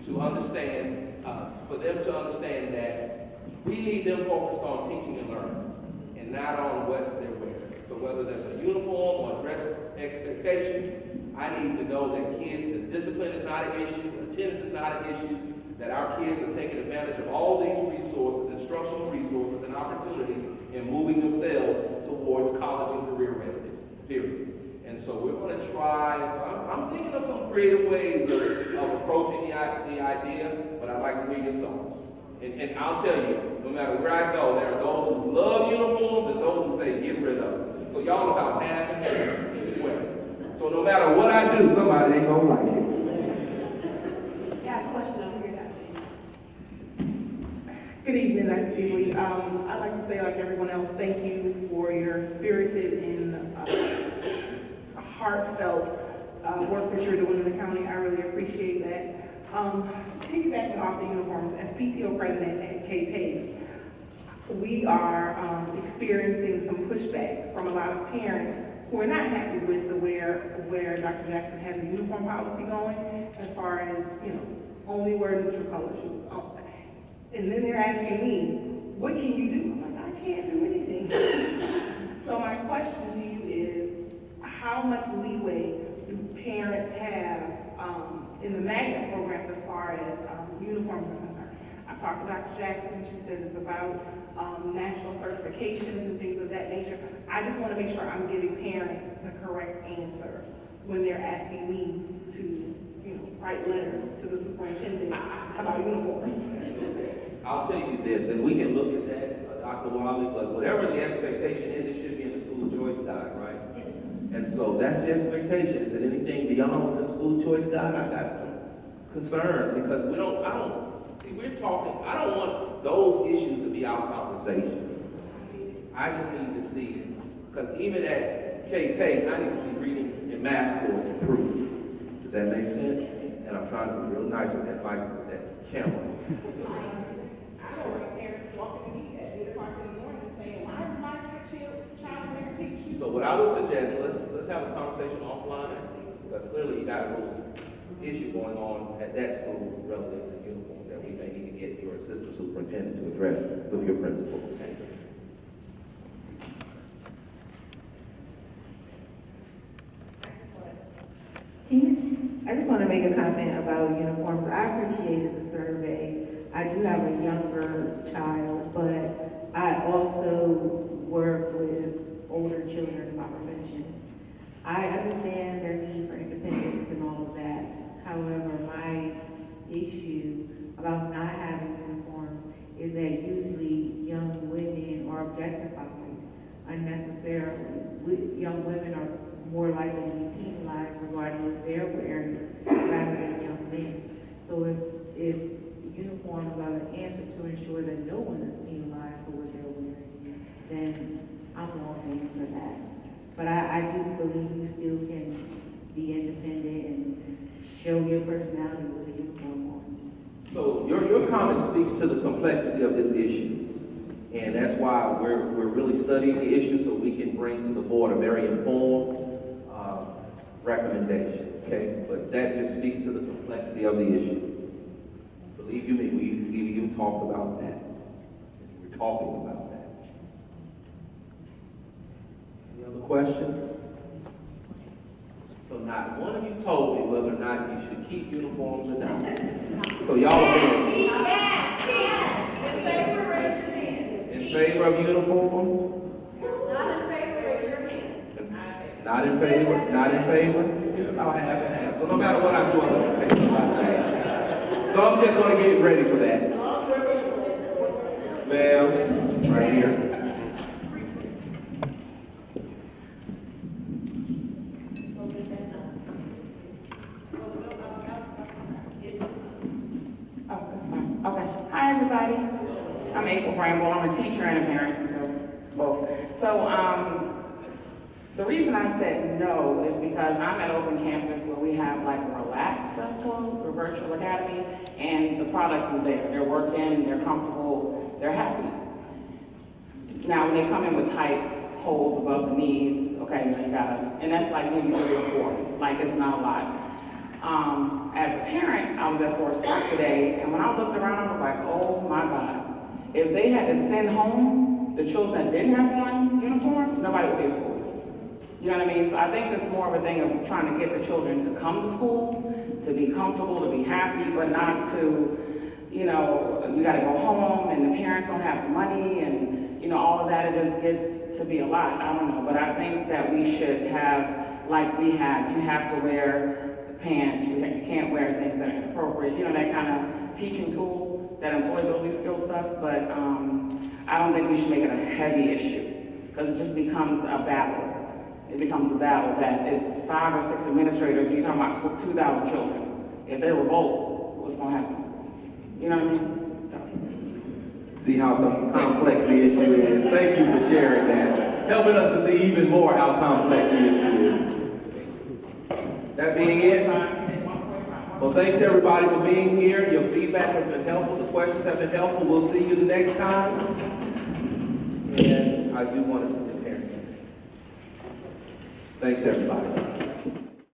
to understand, for them to understand that we need them focused on teaching and learning and not on what they're wearing. So whether there's a uniform or dress expectations, I need to know that kids, the discipline is not an issue, attendance is not an issue, that our kids are taking advantage of all these resources, instructional resources and opportunities in moving themselves towards college and career readiness, period. And so we're going to try, so I'm thinking of some creative ways of approaching the idea, but I'd like to read your thoughts. And I'll tell you, no matter where I go, there are those who love uniforms and those who say get rid of them. So y'all about half and half as well. So no matter what I do, somebody ain't gonna like it. Got a question over here, Dr. Good evening, Dr. Beasley. I'd like to say, like everyone else, thank you for your spirited and heartfelt work that you're doing in the county. I really appreciate that. Piggybacking off the uniforms, as PTO president at K-PACE, we are experiencing some pushback from a lot of parents who are not happy with the where Dr. Jackson has the uniform policy going, as far as, only wear neutral color shoes. And then they're asking me, what can you do? I'm like, I can't do anything. So my question to you is, how much leeway do parents have in the magnet programs as far as uniforms are concerned? I've talked to Dr. Jackson, she says it's about national certifications and things of that nature. I just want to make sure I'm giving parents the correct answer when they're asking me to, write letters to the superintendent about uniforms. I'll tell you this, and we can look at that, Dr. Wiley, but whatever the expectation is, it should be in the school choice guide, right? Yes. And so that's the expectation. Is it anything beyond what's in the school choice guide? I got concerns, because I don't want those issues to be our conversations. I just need to see, because even at K Pace, I need to see reading and math scores improve. Does that make sense? And I'm trying to be real nice with that mic, with that camera. I know a parent walking to me at 8 o'clock in the morning saying, why is my child wearing pink shoes? So what I would suggest, let's have a conversation offline, because clearly you got a little issue going on at that school relative to uniform that we may need to get your assistant superintendent to address with your principal. Okay? I just want to make a comment about uniforms. I appreciated the survey. I do have a younger child, but I also work with older children in my profession. I understand their need for independence and all of that. However, my issue about not having uniforms is that usually young women are objectified unnecessarily. Young women are more likely to be penalized regarding what they're wearing rather than young men. So if uniforms are the answer to ensure that no one is penalized for what they're wearing, then I'm all in for that. But I do believe you still can be independent and show your personality with a uniform on. So your comment speaks to the complexity of this issue. And that's why we're really studying the issue so we can bring to the board a very informed recommendation, okay? But that just speaks to the complexity of the issue. Believe you me, we even talked about that. We're talking about that. Any other questions? So not one of you told me whether or not you should keep uniforms or not. So y'all are in favor of uniforms? Not in favor? Not in favor? It's about half and half. So no matter what I'm doing, I'm going to pay somebody. So I'm just going to get ready for that. Ma'am, right here. Oh, that's fine. Okay. Hi, everybody. I'm April Bramble. I'm a teacher and a parent, so both. So, the reason I said no is because I'm at Open Campus where we have like a relaxed dress code, a virtual academy, and the product is there. They're working, they're comfortable, they're happy. Now, when they come in with tights, holes above the knees, okay, now you gotta, and that's like maybe 3 or 4, like it's not a lot. As a parent, I was at Forest Park today, and when I looked around, I was like, oh my God. If they had to send home the children that didn't have on uniform, nobody would be at school. You know what I mean? So I think it's more of a thing of trying to get the children to come to school, to be comfortable, to be happy, but not to, you know, you gotta go home and the parents don't have the money and, you know, all of that, it just gets to be a lot. I don't know, but I think that we should have, like we have, you have to wear pants, you can't wear things that are inappropriate, you know, that kind of teaching tool, that employability skill stuff, but I don't think we should make it a heavy issue, because it just becomes a battle. It becomes a battle that is 5 or 6 administrators, and you're talking about 2,000 children. If they revolt, what's going to happen? You know what I mean? So. See how complex the issue is. Thank you for sharing that. Helping us to see even more how complex the issue is. That being it, well, thanks everybody for being here. Your feedback has been helpful. The questions have been helpful. We'll see you the next time. And I do want to see the parents. Thanks everybody.